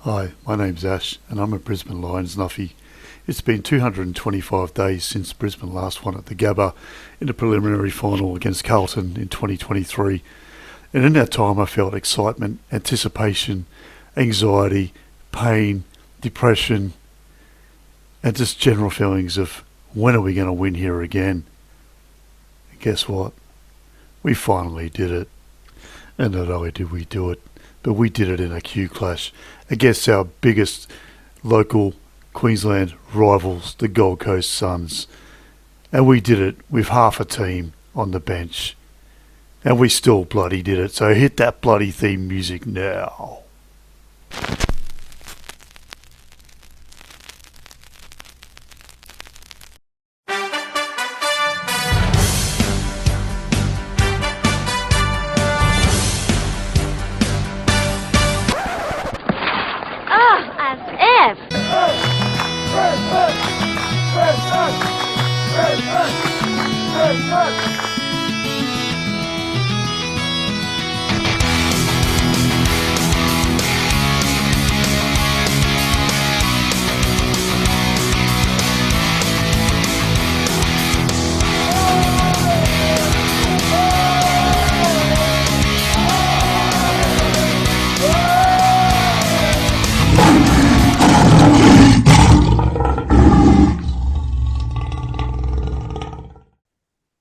Hi, my name's Ash and I'm a Brisbane Lions nuffy. It's been 225 days since Brisbane last won at the Gabba in the preliminary final against Carlton in 2023. And in that time I felt excitement, anticipation, anxiety, pain, depression, and just general feelings of when are we going to win here again? And guess what? We finally did it. And not only did we do it, but we did it in a Q clash against our biggest local Queensland rivals, the Gold Coast Suns. And we did it with half a team on the bench. And we still bloody did it. So hit that bloody theme music now.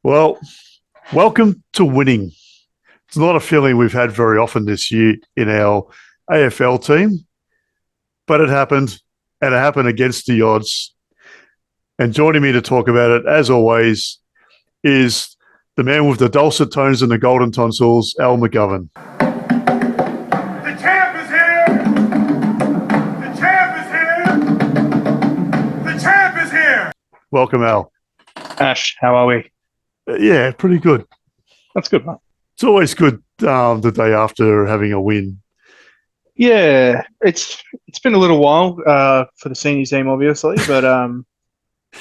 Well, welcome to winning. It's not a feeling we've had very often this year in our AFL team, but it happened, and it happened against the odds. And joining me to talk about it, as always, is the man with the dulcet tones and the golden tonsils, Al McGovern. The champ is here! The champ is here! The champ is here! Welcome, Al. Ash, how are we? Yeah, pretty good. That's good, mate. It's always good the day after having a win. Yeah, it's been a little while for the senior team, obviously, but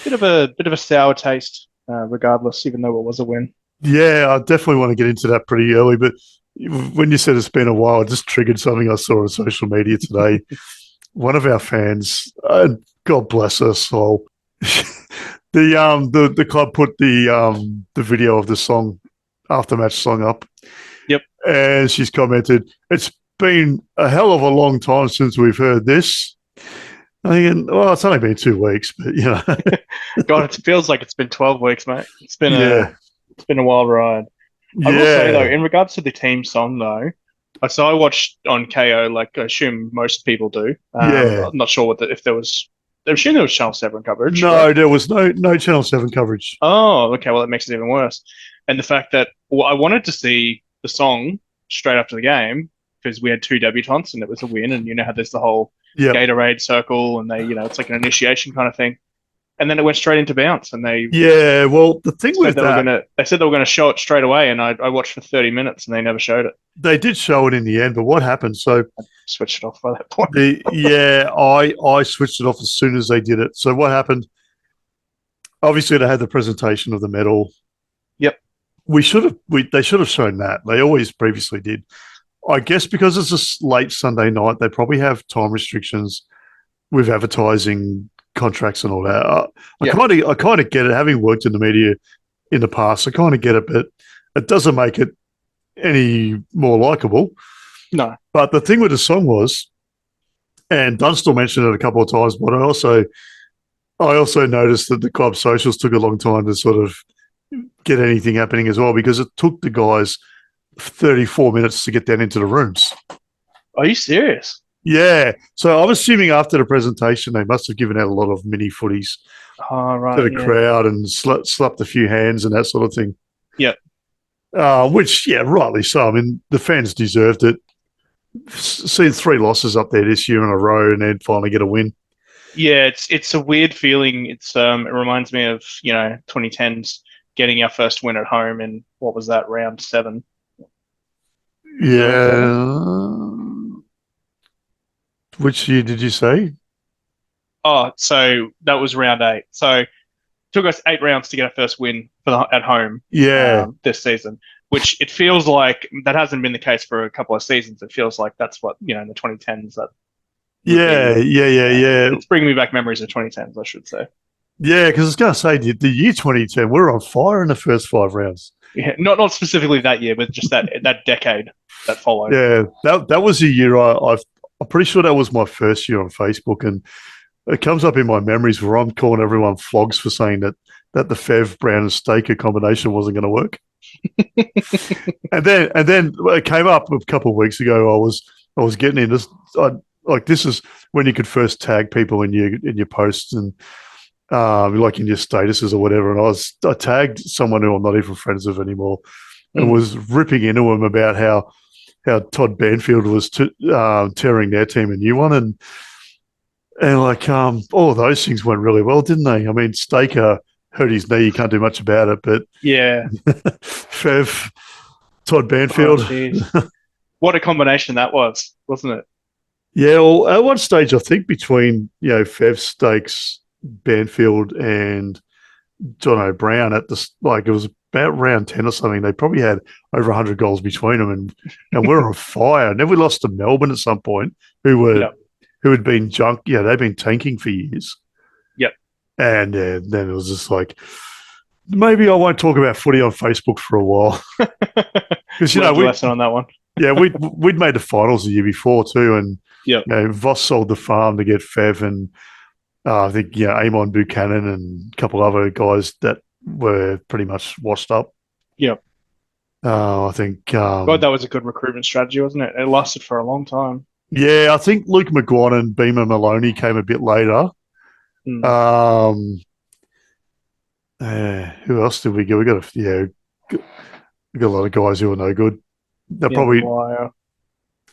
bit of a sour taste, regardless, even though it was a win. Yeah, I definitely want to get into that pretty early, but when you said it's been a while, it just triggered something I saw on social media today. One of our fans, God bless her soul, the club put the video of the song, aftermatch song up. Yep. And she's commented, "It's been a hell of a long time since we've heard this." I'm thinking, well, it's only been 2 weeks, but you know. God, it feels like it's been 12 weeks, mate. It's been a wild ride. Yeah. I will say though, in regards to the team song though, so I watched on KO, like I assume most people do. Yeah. I'm not sure if there was. I'm assuming there was Channel 7 coverage. No, right? there was no Channel 7 coverage. Oh, okay. Well, that makes it even worse. And the fact that I wanted to see the song straight after the game because we had two debutants and it was a win. And you know how there's the whole Gatorade circle and it's like an initiation kind of thing. And then it went straight into bounce and they well, the thing with that, they said they were going to show it straight away. And I watched for 30 minutes and they never showed it. they did show it in the end, but what happened? So I switched it off by that point. I switched it off as soon as they did it. So what happened? Obviously, they had the presentation of the medal. Yep. They should have shown that. They always previously did. I guess because it's a late Sunday night, they probably have time restrictions with advertising contracts and all that. I kind of get it. Having worked in the media in the past, I kind of get it, but it doesn't make it any more likable. No. But the thing with the song was, and Dunstall mentioned it a couple of times, but I also noticed that the club socials took a long time to sort of get anything happening as well because it took the guys 34 minutes to get down into the rooms. Are you serious? Yeah. So I'm assuming after the presentation, they must have given out a lot of mini footies to the crowd and slapped a few hands and that sort of thing. Yeah. Which, rightly so. I mean, the fans deserved it. Seeing 3 losses up there this year in a row and then finally get a win. Yeah, it's a weird feeling. It reminds me of 2010s getting our first win at home in what was that, round 7? Yeah. Which year did you say? Oh, so that was round 8. So it took us 8 rounds to get our first win at home. This season, which it feels like that hasn't been the case for a couple of seasons. It feels like that's what in the 2010s that Yeah. It's bringing me back memories of 2010s, I should say. Yeah, because I was going to say the year 2010, we were on fire in the first 5 rounds. Yeah, not specifically that year, but just that decade that followed. Yeah, that was the year I'm pretty sure that was my first year on Facebook, and it comes up in my memories where I'm calling everyone flogs for saying that the Fev Brown and Staker combination wasn't going to work. and then it came up a couple of weeks ago. I was getting in this. This is when you could first tag people in your posts and like in your statuses or whatever. And I tagged someone who I'm not even friends with anymore, and was ripping into him about how Todd Banfield was tearing their team a new one, and all of those things went really well, didn't they? I mean, Staker hurt his knee; you can't do much about it. But yeah, Fev, Todd Banfield, what a combination that was, wasn't it? Yeah, well, at one stage, I think between Fev, Stakes, Banfield, and John O'Brien it was about round 10 or something. They probably had over 100 goals between them, and we're on fire. And then we lost to Melbourne at some point, who had been junk. Yeah, they've been tanking for years. Yep. And then it was just like, maybe I won't talk about footy on Facebook for a while, because we lesson on that one. Yeah, we'd made the finals the year before too, and Voss sold the farm to get Fev, and I think Amon Buchanan and a couple other guys that were pretty much washed up. Yep. I think. God, that was a good recruitment strategy, wasn't it? It lasted for a long time. Yeah, I think Luke McGuan and Beamer Maloney came a bit later. Who else did we get? We got a lot of guys who are no good. They're probably.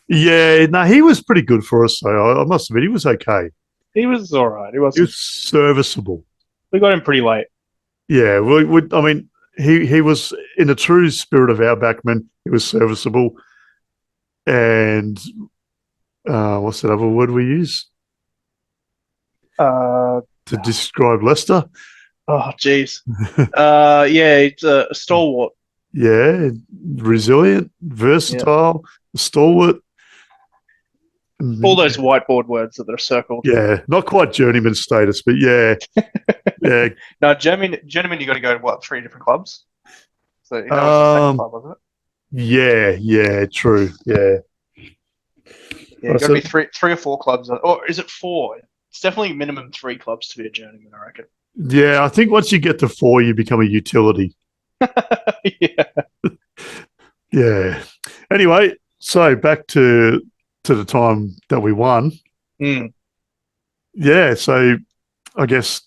Yeah, no, he was pretty good for us. So I must admit, he was okay. He was all right. He was serviceable. We got him pretty late. Yeah, I mean, he was in the true spirit of our backman. He was serviceable, and what's that other word we use to describe Leicester? Oh, jeez. It's a stalwart. Yeah, resilient, versatile, stalwart. All those whiteboard words that are circled. Yeah, not quite journeyman status, but yeah. Yeah. No, journeyman, you got to go to 3 different clubs? So that was the second club, wasn't it? Yeah, true. Yeah. Yeah, got to be three or 4 clubs. Or is it 4? It's definitely minimum 3 clubs to be a journeyman, I reckon. Yeah, I think once you get to 4, you become a utility. Yeah. Yeah. Anyway, so back to the time that we won. Yeah, so I guess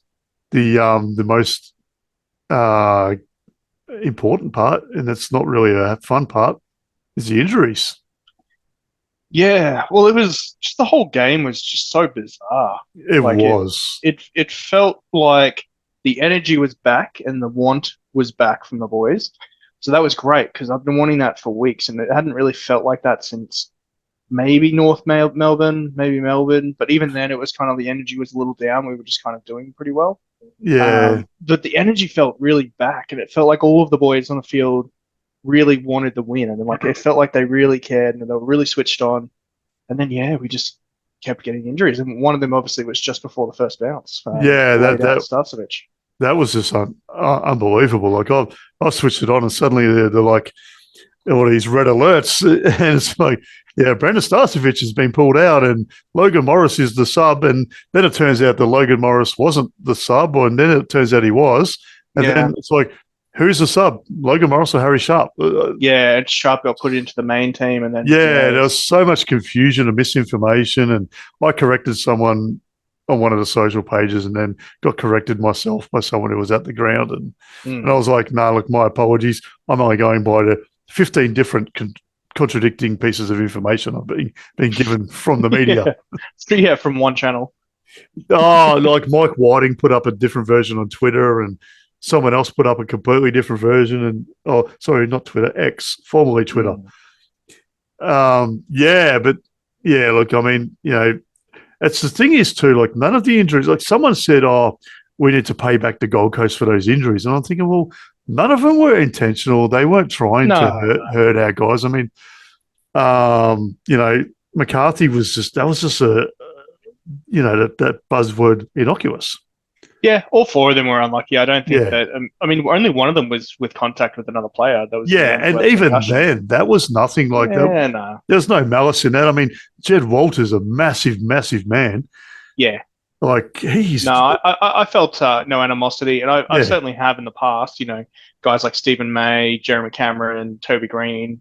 the most important part, and it's not really a fun part, is the injuries. Yeah, well, it was just the whole game was just so bizarre. It felt like the energy was back and the want was back from the boys. So that was great because I've been wanting that for weeks, and it hadn't really felt like that since maybe Melbourne, maybe Melbourne. But even then, it was kind of the energy was a little down. We were just kind of doing pretty well. Yeah. But the energy felt really back, and it felt like all of the boys on the field really wanted the win, and then it felt like they really cared and they were really switched on. And then we just kept getting injuries, and one of them obviously was just before the first bounce. Starcevic. That was just unbelievable. Like I switched it on, and suddenly they're like all these red alerts, and it's like, Brendan Starcevic has been pulled out, and Logan Morris is the sub, and then it turns out that Logan Morris wasn't the sub, and then it turns out he was, and then it's like, who's the sub? Logan Morris or Harry Sharp? And Sharp got put into the main team, and then there was so much confusion and misinformation, and I corrected someone on one of the social pages, and then got corrected myself by someone who was at the ground, and I was like, "No, look, my apologies. I'm only going by the 15 different contradicting pieces of information I've been given from the media." From one channel. Like Mike Whiting put up a different version on Twitter, and someone else put up a completely different version, and not Twitter, X, formerly Twitter. Look, I mean, it's the thing is too, like none of the injuries, like someone said, we need to pay back the Gold Coast for those injuries. And I'm thinking, well, none of them were intentional. They weren't trying to hurt our guys. I mean, McCarthy was just that buzzword innocuous. Yeah, all four of them were unlucky. I don't think Yeah. that. I mean, only one of them was with contact with another player. That was Yeah, and even then, that was nothing like that. Yeah, no. There's no malice in that. I mean, Jed Walter's a massive, massive man. Yeah. Like, he's... No, I felt no animosity, and I certainly have in the past. Guys like Stephen May, Jeremy Cameron, Toby Green,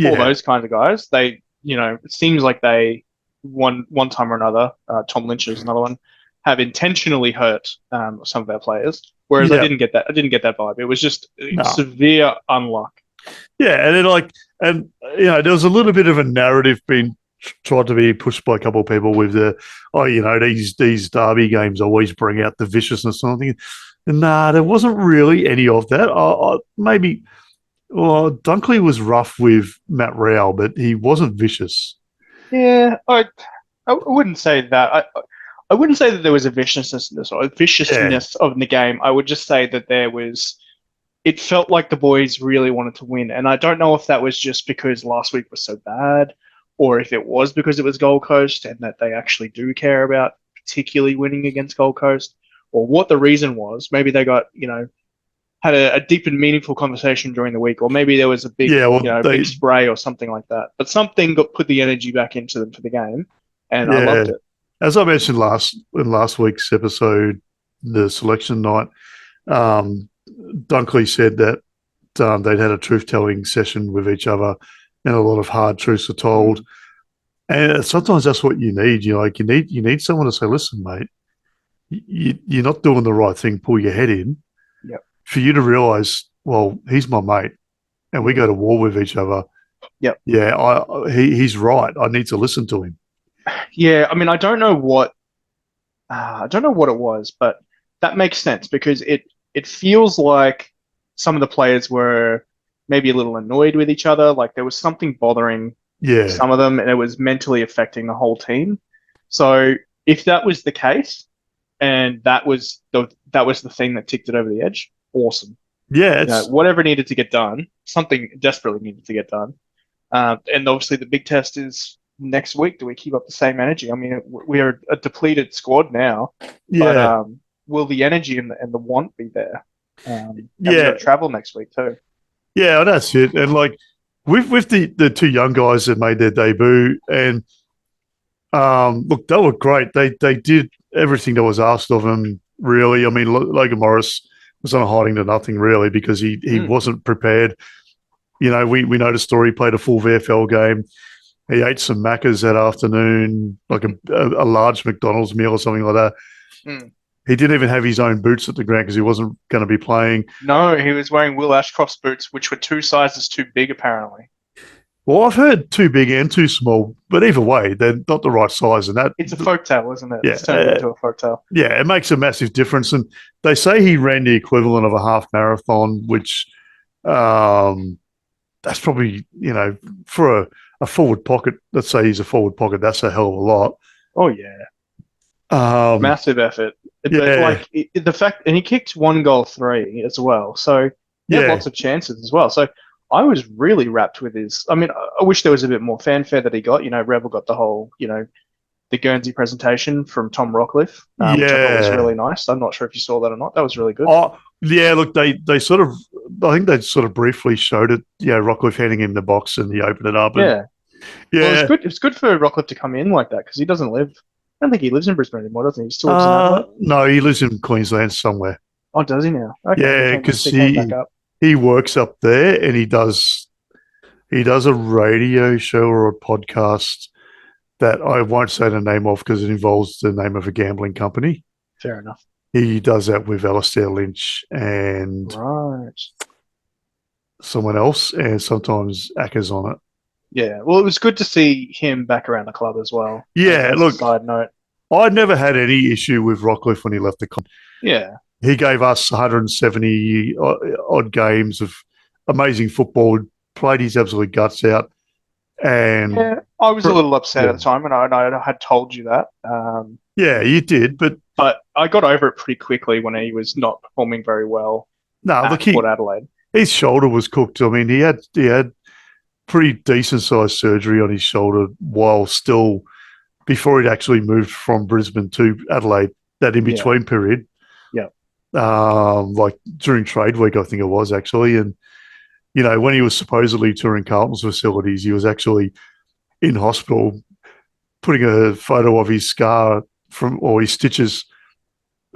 all those kinds of guys. They, it seems like they one time or another. Tom Lynch is another one. Have intentionally hurt some of our players, whereas I didn't get that. I didn't get that vibe. It was just severe unluck. Yeah, and there was a little bit of a narrative being tried to be pushed by a couple of people with these derby games always bring out the viciousness and everything. Nah, there wasn't really any of that. Dunkley was rough with Matt Rowell, but he wasn't vicious. Yeah, I wouldn't say that. I wouldn't say that there was a viciousness of the game. I would just say that it felt like the boys really wanted to win. And I don't know if that was just because last week was so bad, or if it was because it was Gold Coast and that they actually do care about particularly winning against Gold Coast, or what the reason was. Maybe they got, had a deep and meaningful conversation during the week, or maybe there was a big, big spray or something like that. But something put the energy back into them for the game, and I loved it. As I mentioned in last week's episode, the selection night, Dunkley said that they'd had a truth-telling session with each other, and a lot of hard truths are told. And sometimes that's what you need. You need someone to say, "Listen, mate, you're not doing the right thing. Pull your head in." Yep. For you to realise, well, he's my mate, and we go to war with each other. Yep. Yeah, he's right. I need to listen to him. Yeah, I mean, I don't know what it was, but that makes sense because it feels like some of the players were maybe a little annoyed with each other. Like there was something bothering some of them, and it was mentally affecting the whole team. So if that was the case, and that was the thing that ticked it over the edge, awesome. Yeah, whatever needed to get done, something desperately needed to get done. And obviously the big test is next week. Do we keep up the same energy? I mean, we are a depleted squad now, but will the energy and the want be there? We got to travel next week too. Yeah, that's it. And like with the two young guys that made their debut, and look, they were great. They did everything that was asked of them. Really, I mean, Logan Morris was on hiding to nothing really because he wasn't prepared. We know the story. He played a full VFL game. He ate some Maccas that afternoon, like a large McDonald's meal or something like that. He didn't even have his own boots at the ground because he wasn't going to be playing. No, he was wearing Will Ashcroft's boots, which were 2 sizes too big, apparently. Well, I've heard too big and too small, but either way, they're not the right size. And it's a folktale, isn't it? Yeah, it's turned into a folktale. Yeah, it makes a massive difference. And they say he ran the equivalent of a half marathon, which that's probably, for a forward pocket, let's say he's a forward pocket, that's a hell of a lot. Oh, yeah. Massive effort. But the fact, and he kicked 1 goal 3 as well. So he had lots of chances as well. So I was really wrapped with his. I mean, I wish there was a bit more fanfare that he got. Revel got the whole, the Guernsey presentation from Tom Rockliff, which I thought was really nice. I'm not sure if you saw that or not. That was really good. Oh, yeah, look, they sort of, I think they sort of briefly showed it. Rockliff handing him the box and he opened it up. And, Well, it's good. It's good for Rockliff to come in like that because he doesn't live. I don't think he lives in Brisbane anymore, doesn't he? He still lives in Adelaide? No, he lives in Queensland somewhere. Oh, does he now? Okay, yeah, because he works up there and he does a radio show or a podcast that I won't say the name of because it involves the name of a gambling company. Fair enough. He does that with Alistair Lynch and someone else, and sometimes Acker's on it. Yeah, well, it was good to see him back around the club as well. Yeah, look, side note. I'd never had any issue with Rockliff when he left the club. Yeah. He gave us 170 odd games of amazing football, played his absolute guts out. And I was a little upset at the time, and I had told you that. Yeah, you did, but I got over it pretty quickly when he was not performing very well. No, look, Port Adelaide. His shoulder was cooked. I mean, he had pretty decent sized surgery on his shoulder while still before he'd actually moved from Brisbane to Adelaide, that in between period. Yeah. Like during trade week, I think it was actually. And, when he was supposedly touring Carlton's facilities, he was actually in hospital putting a photo of his scar or his stitches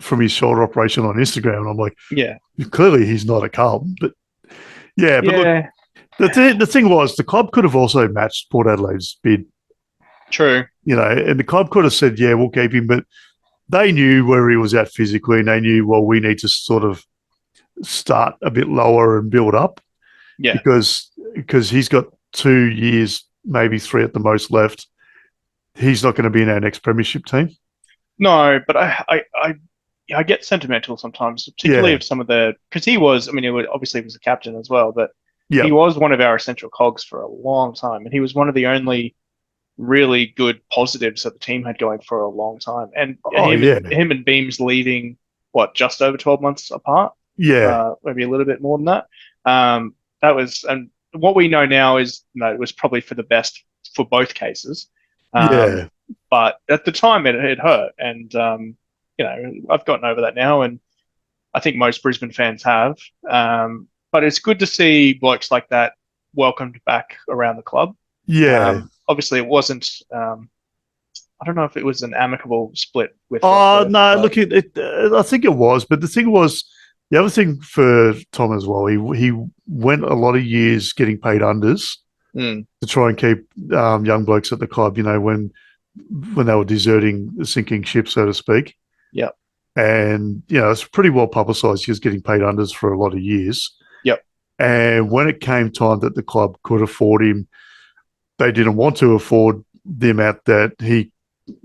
from his shoulder operation on Instagram. And I'm like, yeah, clearly he's not a Carlton. But yeah, but look, the thing was the club could have also matched Port Adelaide's bid. True. And the club could have said, yeah, we'll keep him, but they knew where he was at physically, and they knew, well, we need to sort of start a bit lower and build up. Yeah. Because he's got 2 years, maybe 3 at the most left. He's not going to be in our next premiership team. No, but I get sentimental sometimes, particularly of some of because he was, obviously he was a captain as well, but he was one of our essential cogs for a long time, and he was one of the only really good positives that the team had going for a long time. And him and Beams leaving, just over 12 months apart? Yeah. Maybe a little bit more than that. That was, and what we know now is, it was probably for the best for both cases. But at the time it hurt. And, I've gotten over that now, and I think most Brisbane fans have. But it's good to see blokes like that welcomed back around the club. Yeah. Obviously, it wasn't. I don't know if it was an amicable split with. Oh no! Look, I think it was. But the thing was, the other thing for Tom as well. He went a lot of years getting paid unders to try and keep young blokes at the club. When they were deserting the sinking ship, so to speak. Yeah. And it's pretty well publicised. He was getting paid unders for a lot of years. Yep. And when it came time that the club could afford him, they didn't want to afford the amount that he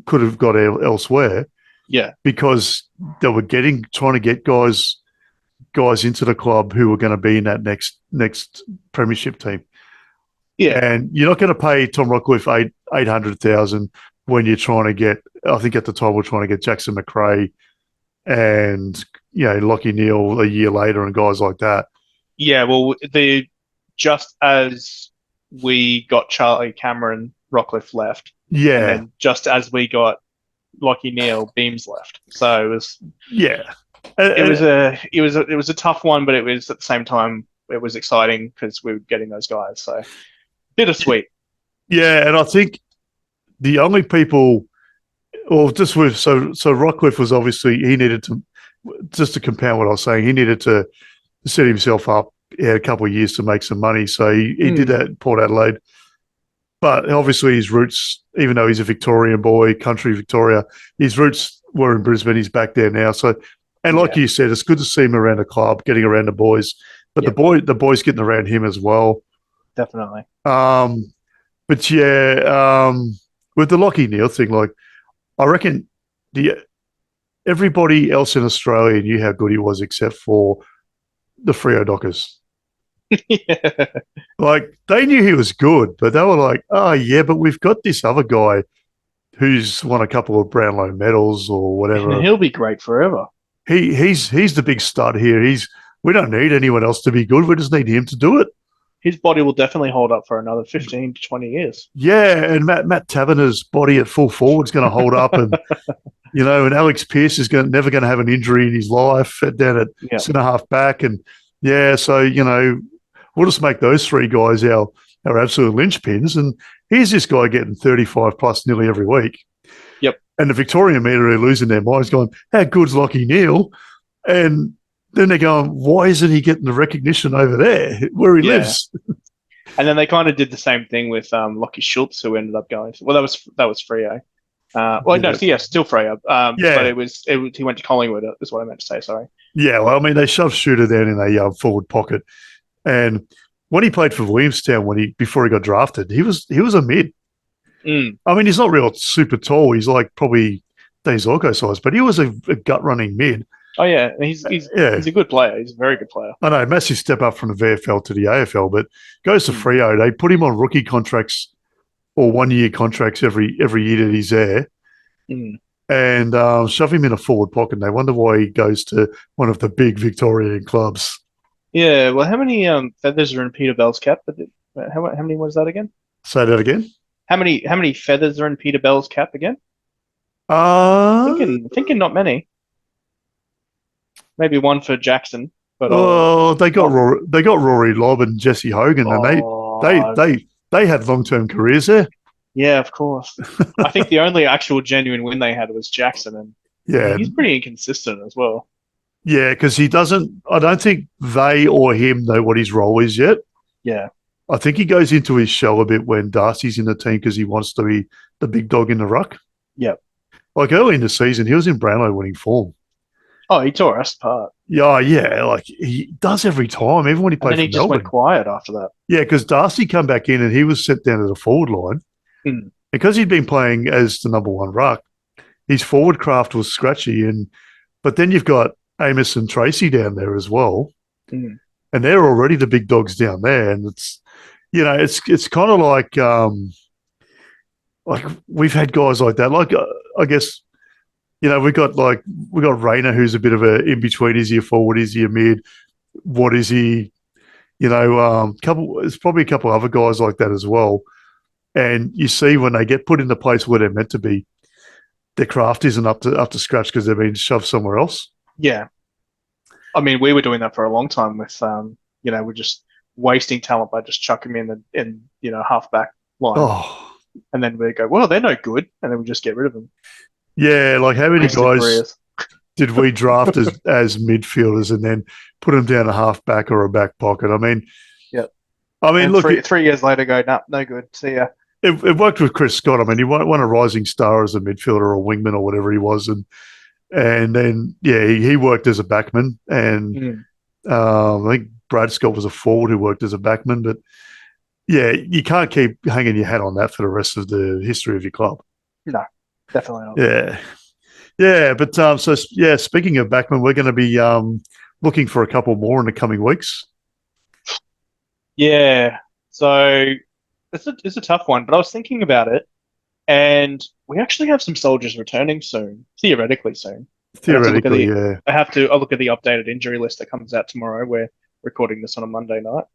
could have got elsewhere. Yeah. Because they were trying to get guys into the club who were going to be in that next premiership team. Yeah. And you're not going to pay Tom Rockliff $800,000 when you're trying to get, I think at the time we're trying to get Jackson McRae and, Lockie Neal a year later and guys like that. Yeah, well, just as we got Charlie Cameron, Rockliff left. Yeah. And then just as we got Lockie Neal, Beams left. So it was it was a tough one, but it was at the same time it was exciting because we were getting those guys. So bittersweet. Yeah, and I think the only people, just with so Rockliff was obviously he needed to, just to compound what I was saying, he needed to set himself up. He had a couple of years to make some money, so he did that at Port Adelaide. But obviously his roots, even though he's a Victorian boy, country Victoria, his roots were in Brisbane. He's back there now. So, and like you said, it's good to see him around the club, getting around the boys. But the boys getting around him as well. Definitely. But with the Lockie Neal thing, like I reckon everybody else in Australia knew how good he was except for the Freo Dockers. Yeah. Like they knew he was good, but they were like, "Oh yeah, but we've got this other guy who's won a couple of Brownlow medals or whatever. And he'll be great forever. He's the big stud here. We don't need anyone else to be good. We just need him to do it. His body will definitely hold up for another 15 to 20 years. Yeah, and Matt Taverner's body at full forward is going to hold up, and and Alex Pearce is never going to have an injury in his life down at centre half back, and so we'll just make those three guys our absolute linchpins. And here's this guy getting 35 plus nearly every week. Yep. And the Victorian media are losing their minds, going, "How good's Lockie Neal?" And then they're going, "Why isn't he getting the recognition over there where he lives?" And then they kind of did the same thing with Lockie Schultz, who ended up going. Well, that was Freo. Still Freo. But he went to Collingwood. Is what I meant to say. Sorry. Yeah, well, I mean, they shoved Shooter down in a forward pocket, and when he played for Williamstown, before he got drafted, he was a mid. I mean, he's not real super tall. He's like probably Dayne Zorko size, but he was a gut running mid. Oh yeah, he's a good player. He's a very good player. I know, massive step up from the VFL to the AFL, but goes to Freo. They put him on rookie contracts or 1 year contracts every year that he's there, and shove him in a forward pocket. And they wonder why he goes to one of the big Victorian clubs. Yeah, well, how many feathers are in Peter Bell's cap? How many was that again? Say that again. How many feathers are in Peter Bell's cap again? Uh, Thinking not many. Maybe one for Jackson, but well, they got Rory Lobb and Jesse Hogan, and oh, they had long-term careers there. yeah, of course. I think the only actual genuine win they had was Jackson, and Yeah, he's pretty inconsistent as well. yeah, because he doesn't. I don't think they or him know what his role is yet. Yeah, I think he goes into his shell a bit when Darcy's in the team because he wants to be the big dog in the ruck. Yep. Like early in the season, he was in Brownlow winning form. Oh, he tore us apart. Yeah, like he does every time, even when he And played then he for just Melbourne. went quiet after that. Yeah, because Darcy come back in and he was sent down to the forward line. Mm. Because he'd been playing as the number one ruck, his forward craft was scratchy. But then you've got Amos and Tracy down there as well. Mm. And they're already the big dogs down there. And it's kind of like we've had guys like that. Like I guess, we got Rayner, who's a bit of a in between. Is he a forward? Is he a mid? What is he? There's probably a couple other guys like that as well. And you see when they get put in the place where they're meant to be, their craft isn't up to scratch because they've been shoved somewhere else. Yeah. I mean, we were doing that for a long time with, we're just wasting talent by just chucking them in half-back line. Oh, And then we go, well, they're no good. And then we just get rid of them. yeah. Like how many Wasted guys careers. did we draft as midfielders and then put them down a half-back or a back pocket? I mean, Yep. I mean, And look, 3 years later, go, nah, no good. See ya. it worked with Chris Scott. I mean, he won a rising star as a midfielder or a wingman or whatever he was. And then, yeah, he worked as a backman. And I think Brad Scott was a forward who worked as a backman. But, yeah, you can't keep hanging your hat on that for the rest of the history of your club. No, definitely not. Yeah. Yeah, but speaking of backman, we're going to be looking for a couple more in the coming weeks. Yeah. So it's a tough one, but I was thinking about it, and we actually have some soldiers returning soon, theoretically soon. Theoretically, yeah. I'll look at the updated injury list that comes out tomorrow. We're recording this on a Monday night.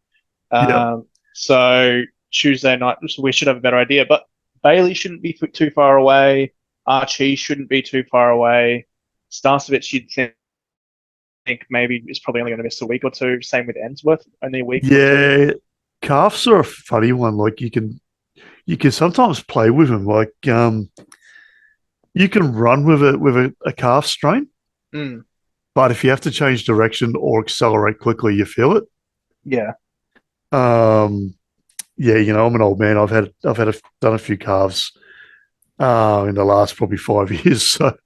So Tuesday night, we should have a better idea. But Bailey shouldn't be too far away. Archie shouldn't be too far away. Starcevich, you'd think maybe is probably only going to miss a week or two. Same with Ensworth, only a week. Yeah, calves are a funny one. Like you can sometimes play with them. Like you can run with a calf strain, but if you have to change direction or accelerate quickly, you feel it. Yeah. Yeah. I'm an old man. I've done a few calves in the last probably 5 years. So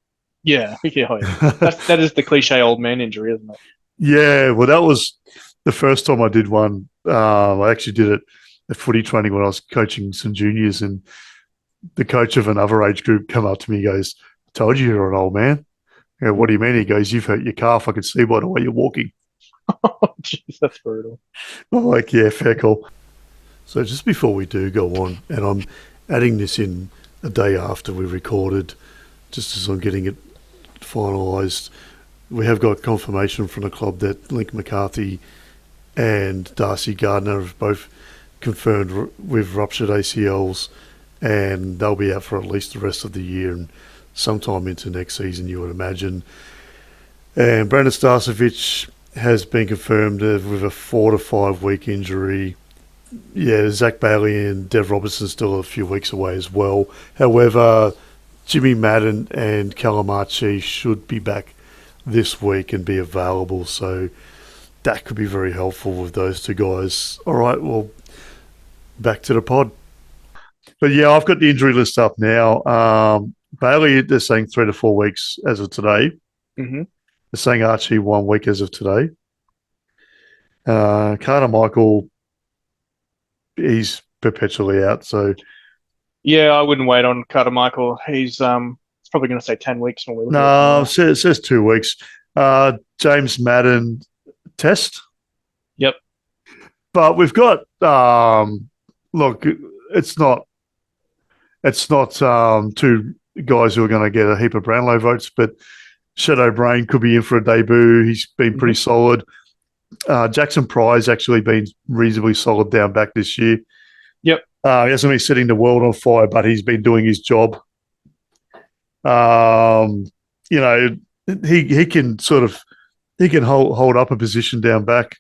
yeah. That is the cliche old man injury, isn't it? Yeah. Well, that was the first time I did one. I actually did it at footy training when I was coaching some juniors, and the coach of another age group come up to me and goes, "I told you you're an old man." I go, "What do you mean?" He goes, "You've hurt your calf. I can see by the way you're walking." Oh, jeez, that's brutal. I'm like, yeah, fair call. So just before we do go on, and I'm adding this in a day after we recorded, just as I'm getting it finalised, we have got confirmation from the club that Link McCarthy and Darcy Gardner have both confirmed with ruptured ACLs, and they'll be out for at least the rest of the year and sometime into next season, you would imagine. And Brandon Starcevich has been confirmed with a 4 to 5 week injury. Yeah, Zach Bailey and Dev Robertson still a few weeks away as well. However, Jimmy Madden and Callum Archie should be back this week and be available, so that could be very helpful with those two guys. All right, well, back to the pod. But yeah, I've got the injury list up now. Bailey, they're saying 3 to 4 weeks as of today. Mm-hmm. They're saying Archie 1 week as of today. Carter Michael, he's perpetually out. So yeah, I wouldn't wait on Carter Michael. He's probably going to say 10 weeks when we look no, it says 2 weeks. James Madden test. Yep. But we've got look, it's not two guys who are going to get a heap of Brownlow votes, but Shadow Brain could be in for a debut. He's been pretty solid. Jackson Pry's actually been reasonably solid down back this year. Yep. He hasn't been setting the world on fire, but he's been doing his job. You know, he can hold up a position down back.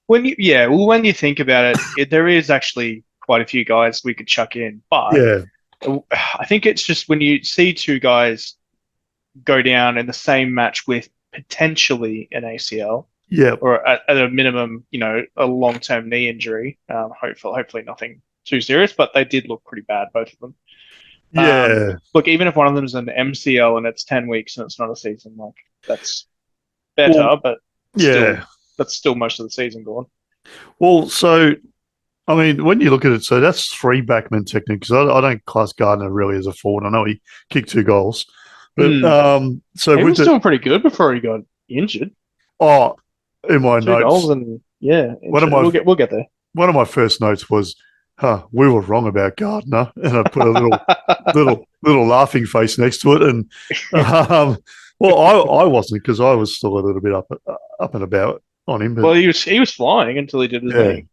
When you think about it, there is actually quite a few guys we could chuck in, but Yeah, I think it's just when you see two guys go down in the same match with potentially an ACL yeah, or at a minimum, a long-term knee injury. Hopefully nothing too serious, but they did look pretty bad, both of them. yeah, Look, even if one of them is an MCL and it's 10 weeks and it's not a season, like that's better, well, but still, yeah. that's still most of the season gone. Well, so I mean, when you look at it, so that's three backman technically, because I don't class Gardner really as a forward. I know he kicked 2 goals, but so He with was doing pretty good before he got injured. oh, in my 2 goals notes, and yeah, one of my we'll get there. one of my first notes was, we were wrong about Gardner," and I put a little laughing face next to it, and well, I wasn't, because I was still a little bit up and about on him, but Well, he was flying until he did his yeah. knee.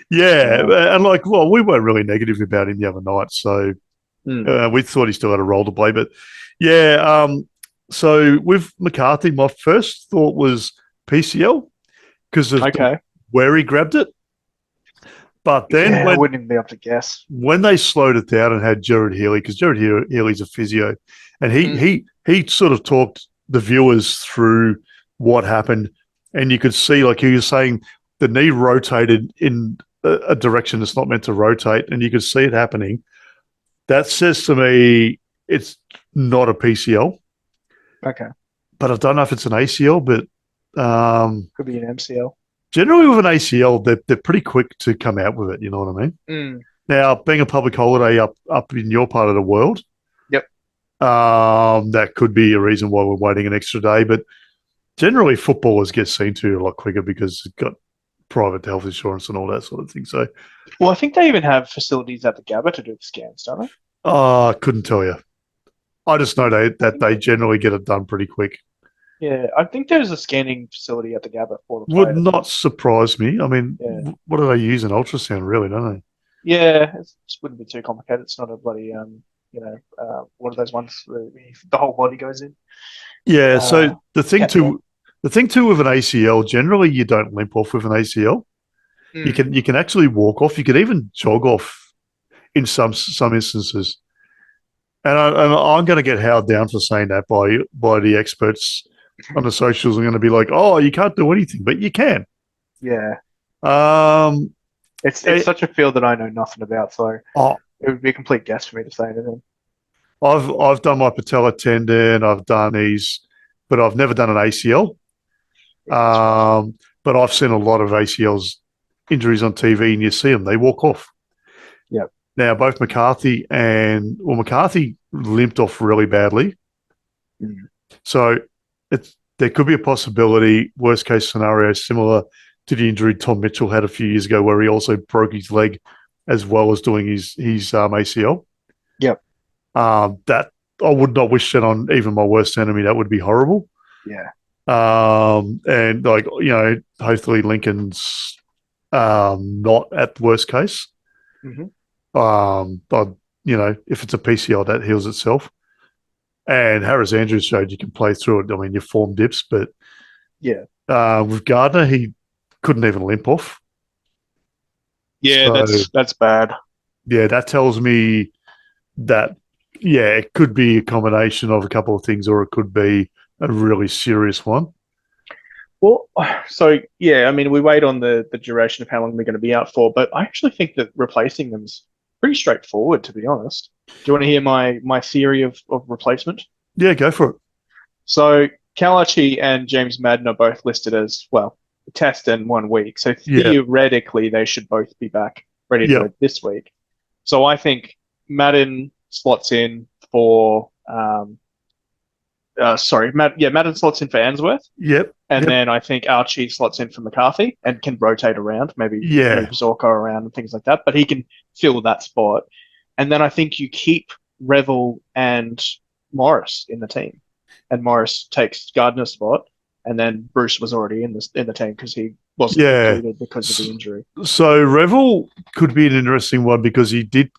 Yeah, and we weren't really negative about him the other night, so we thought he still had a role to play. But yeah, so with McCarthy, my first thought was PCL because of where he grabbed it. But then I wouldn't even be able to guess. when they slowed it down and had Jared Healy, because Jared Healy's a physio, and he sort of talked the viewers through what happened, and you could see, like he was saying, the knee rotated in a direction it's not meant to rotate, and you could see it happening. That says to me it's not a PCL. Okay. But I don't know if it's an ACL, but could be an MCL. Generally with an ACL, they're pretty quick to come out with it, you know what I mean? Now, being a public holiday up in your part of the world, yep, that could be a reason why we're waiting an extra day, but generally footballers get seen to a lot quicker because it's got private health insurance and all that sort of thing. So, well, I think they even have facilities at the Gabba to do the scans, don't they? I couldn't tell you. I just know that they generally get it done pretty quick. Yeah, I think there's a scanning facility at the Gabba for the Would not surprise me. I mean, what do they use in ultrasound, really, don't they? Yeah, it wouldn't be too complicated. It's not a bloody, one of those ones where the whole body goes in. Yeah, so the thing too with an ACL, generally you don't limp off with an ACL. You can actually walk off. You can even jog off in some instances. And I'm going to get howled down for saying that by the experts on the socials. I'm going to be like, "Oh, you can't do anything," but you can. Yeah. It's such a field that I know nothing about, so it would be a complete guess for me to say anything. I've done my patella tendon, I've done these, but I've never done an ACL. But I've seen a lot of ACLs injuries on TV, and you see them; they walk off. Yeah. Now, both McCarthy limped off really badly. So there could be a possibility, worst case scenario, similar to the injury Tom Mitchell had a few years ago, where he also broke his leg as well as doing his ACL. Yep. That I would not wish that on even my worst enemy. That would be horrible. Yeah. And hopefully Lincoln's not at the worst case. But if it's a PCL, that heals itself. And Harris Andrews showed you can play through it. I mean, your form dips, but with Gardner, he couldn't even limp off. Yeah, so, that's bad. Yeah, that tells me that it could be a combination of a couple of things, or it could be a really serious one. Well, so I mean, we wait on the duration of how long they're going to be out for, but I actually think that replacing them's pretty straightforward, to be honest. Do you want to hear my theory of replacement? Yeah, go for it. So Kalachi and James Madden are both listed as, well, test in 1 week. So theoretically, they should both be back ready to go this week. So I think Madden slots in for Madden slots in for Answorth. Yep. And then I think Archie slots in for McCarthy and can rotate around, maybe move Zorko around and things like that. But he can fill that spot. And then I think you keep Revel and Morris in the team. And Morris takes Gardner's spot. and then Bruce was already in the team because he wasn't included because of the injury. So Revel could be an interesting one because he did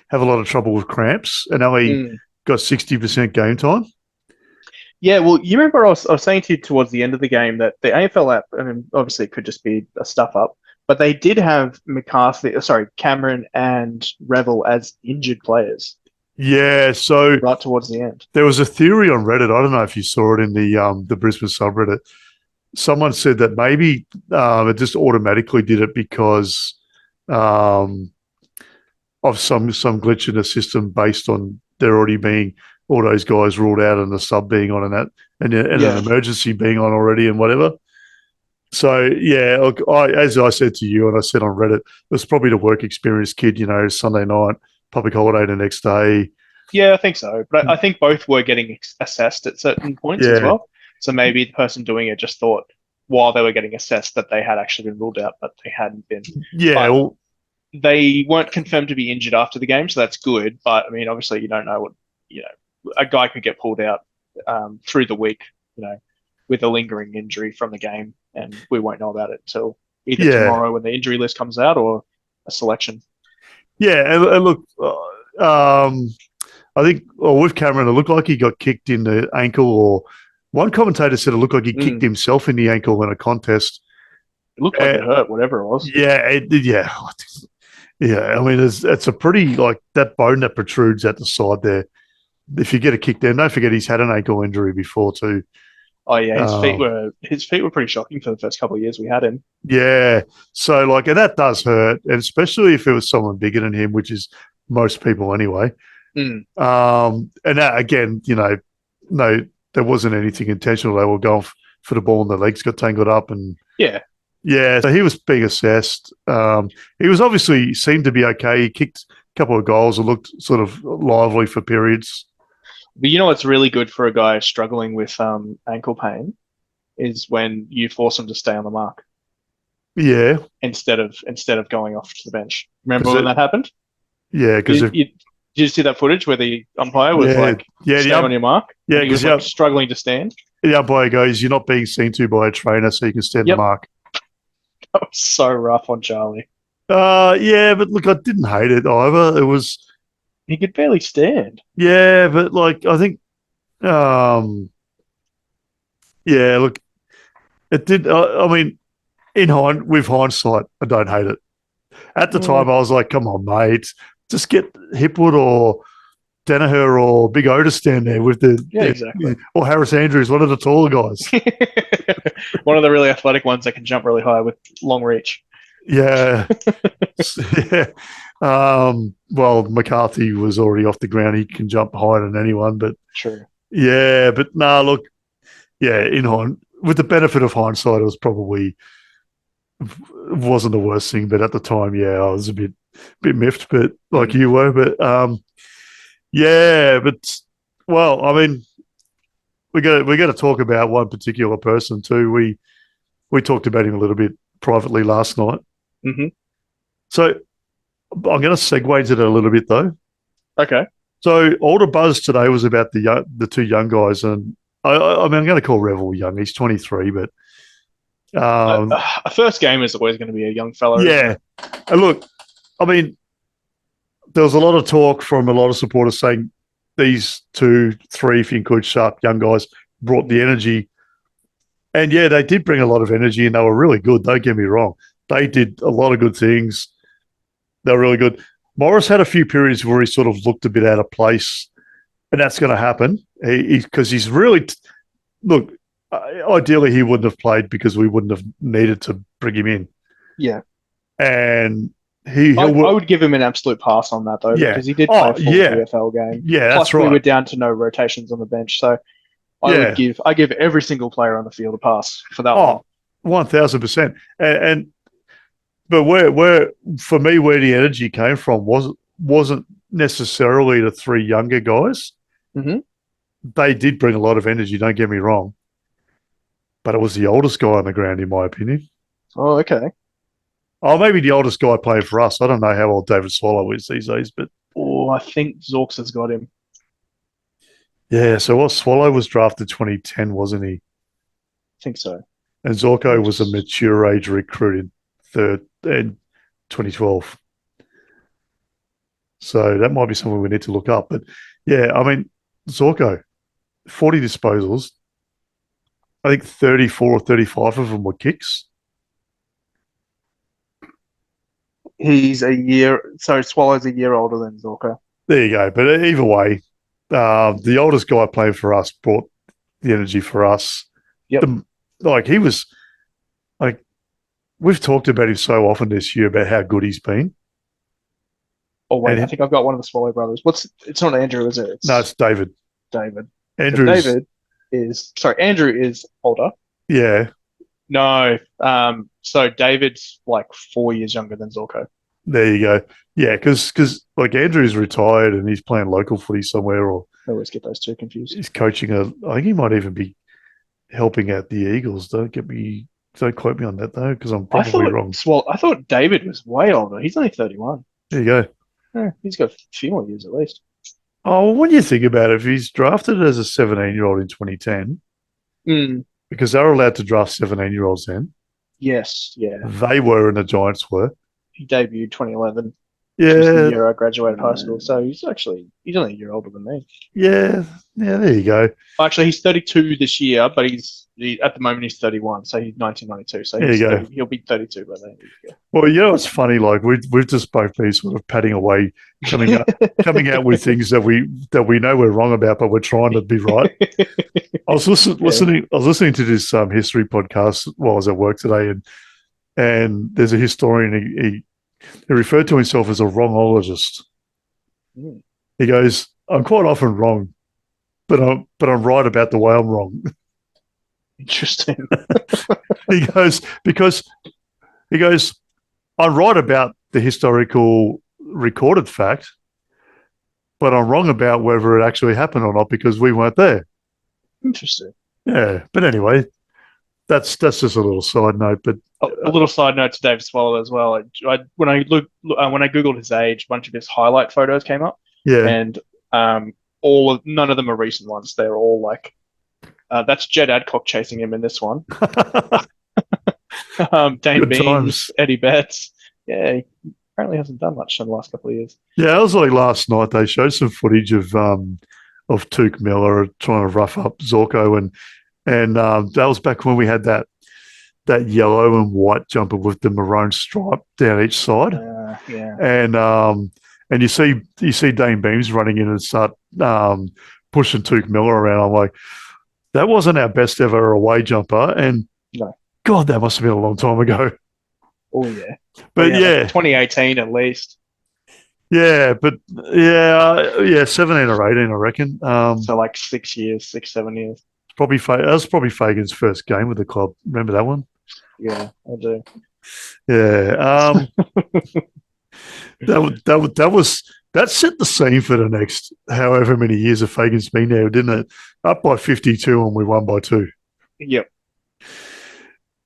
have a lot of trouble with cramps, and now he got 60% game time. Yeah, well, you remember I was saying to you towards the end of the game that the AFL app, I mean, obviously it could just be a stuff up, but they did have Cameron and Revel as injured players. Yeah, so right towards the end. There was a theory on Reddit. I don't know if you saw it in the Brisbane subreddit. Someone said that maybe it just automatically did it because of some glitch in the system based on there already being all those guys ruled out and the sub being on and an emergency being on already and whatever. So, yeah, look, as I said to you and I said on Reddit, it was probably the work experience kid, Sunday night, public holiday the next day. Yeah, I think so. But I think both were getting assessed at certain points as well. So maybe the person doing it just thought while they were getting assessed that they had actually been ruled out, but they hadn't been. Yeah. They weren't confirmed to be injured after the game, so that's good. But, I mean, obviously you don't know what, a guy could get pulled out through the week, with a lingering injury from the game, and we won't know about it until either tomorrow when the injury list comes out or a selection. Yeah, and look, I think with Cameron, it looked like he got kicked in the ankle, or one commentator said it looked like he kicked himself in the ankle in a contest. It looked like it hurt, whatever it was. Yeah, Yeah, I mean, it's a pretty, that bone that protrudes at the side there. If you get a kick there, don't forget he's had an ankle injury before too. Oh yeah, his feet were pretty shocking for the first couple of years we had him. Yeah, so and that does hurt, and especially if it was someone bigger than him, which is most people anyway. And that again, no, there wasn't anything intentional. They were going for the ball and the legs got tangled up, and yeah. So he was being assessed. He was obviously seemed to be okay. He kicked a couple of goals and looked sort of lively for periods. But what's really good for a guy struggling with ankle pain is when you force him to stay on the mark. Yeah. Instead of going off to the bench. Remember when that happened? Yeah, because did you see that footage where the umpire was stay on your mark? Yeah, he was struggling to stand. The umpire goes, "You're not being seen to by a trainer, so you can stand the mark." That was so rough on Charlie. Yeah, but look, I didn't hate it either. It was. He could barely stand. Yeah, but I think, yeah, look, it did. I mean, with hindsight, I don't hate it. At the time, I was like, "Come on, mate, just get Hipwood or Danaher or Big O to stand there with exactly, or Harris Andrews, one of the taller guys, one of the really athletic ones that can jump really high with long reach." Yeah, yeah. Well, McCarthy was already off the ground. He can jump higher than anyone, but sure. Yeah, but look, yeah. With the benefit of hindsight, it was probably wasn't the worst thing. But at the time, yeah, I was a bit miffed, but like you were. But yeah, but well, I mean, we got to talk about one particular person too. We talked about him a little bit privately last night. Mm-hmm. So I'm going to segue into that a little bit, though. Okay. So all the buzz today was about the two young guys, and I mean, I'm going to call Revel young. He's 23, but a first game is always going to be a young fella. Yeah. And look, I mean, there was a lot of talk from a lot of supporters saying these 2, 3, if you include sharp young guys, brought the energy. And yeah, they did bring a lot of energy, and they were really good. Don't get me wrong. They did a lot of good things. They were really good. Morris had a few periods where he sort of looked a bit out of place, and that's going to happen because he's really look. Ideally, he wouldn't have played because we wouldn't have needed to bring him in. Yeah, and I would give him an absolute pass on that though, because he did play a full VFL game. Yeah, plus that's right. We were down to no rotations on the bench, so I give every single player on the field a pass for that one. 1,000%. But where for me, where the energy came from wasn't necessarily the 3 younger guys. Mm-hmm. They did bring a lot of energy, don't get me wrong. But it was the oldest guy on the ground, in my opinion. Oh, okay. Oh, maybe the oldest guy playing for us. I don't know how old David Swallow is these days, but I think Zorks has got him. Yeah, so Swallow was drafted 2010, wasn't he? think so. And Zorko was a mature age recruit in 2012. So that might be something we need to look up. But yeah, I mean, Zorko, 40 disposals. I think 34 or 35 of them were kicks. He's a year, so Swallow's a year older than Zorko. There you go. But either way, the oldest guy playing for us brought the energy for us. Yep. He was like, we've talked about him so often this year about how good he's been. Oh wait, I think I've got one of the Swallow brothers. It's not Andrew, is it? No, it's David. David. Andrew is older. Yeah. No. So David's like 4 years younger than Zorko. There you go. Yeah, because like Andrew's retired and he's playing local footy somewhere, or I always get those two confused. He's coaching I think he might even be helping out the Eagles. Don't quote me on that though, because I'm probably wrong. Well, I thought David was way older. He's only 31. There you go. Yeah, he's got a few more years at least. Oh, when you think about it, if he's drafted as a 17-year-old in 2010, because they were allowed to draft 17-year-olds then. Yes, yeah. They were and the Giants were. He debuted 2011. Yeah. Which was the year I graduated high school. So he's only a year older than me. Yeah, there you go. Actually, he's 32 this year, but at the moment he's 31, so he's 1992. So he'll be 32 by then. Well, you know, it's funny. Like we've just both been sort of padding away, coming out with things that we know we're wrong about, but we're trying to be right. I was listening to this history podcast while I was at work today, and there's a historian. He referred to himself as a wrongologist. Mm. He goes, "I'm quite often wrong, but I'm right about the way I'm wrong." Interesting. He goes, I'm right about the historical recorded fact, but I'm wrong about whether it actually happened or not because we weren't there. Interesting. Yeah, but anyway, that's just a little side note. But a little side note to David Swallow as well. When I googled his age, a bunch of his highlight photos came up. Yeah, and none of them are recent ones. They're all like that's Jed Adcock chasing him in this one. Dane Beams, Eddie Betts. Yeah, he apparently hasn't done much in the last couple of years. Yeah, it was like last night. They showed some footage of Tuke Miller trying to rough up Zorko, and that was back when we had that yellow and white jumper with the maroon stripe down each side. Yeah. And you see Dane Beams running in and start pushing Tuke Miller around. I'm like, that wasn't our best ever away jumper, and no. God, that must have been a long time ago. Oh yeah, but like 2018 at least. Yeah, but yeah, 17 or 18, I reckon. So like 6 years, 7 years. That was probably Fagan's first game with the club. Remember that one? Yeah, I do. Yeah. That set the scene for the next however many years of Fagan's been there, didn't it? Up by 52 and we won by 2. Yep.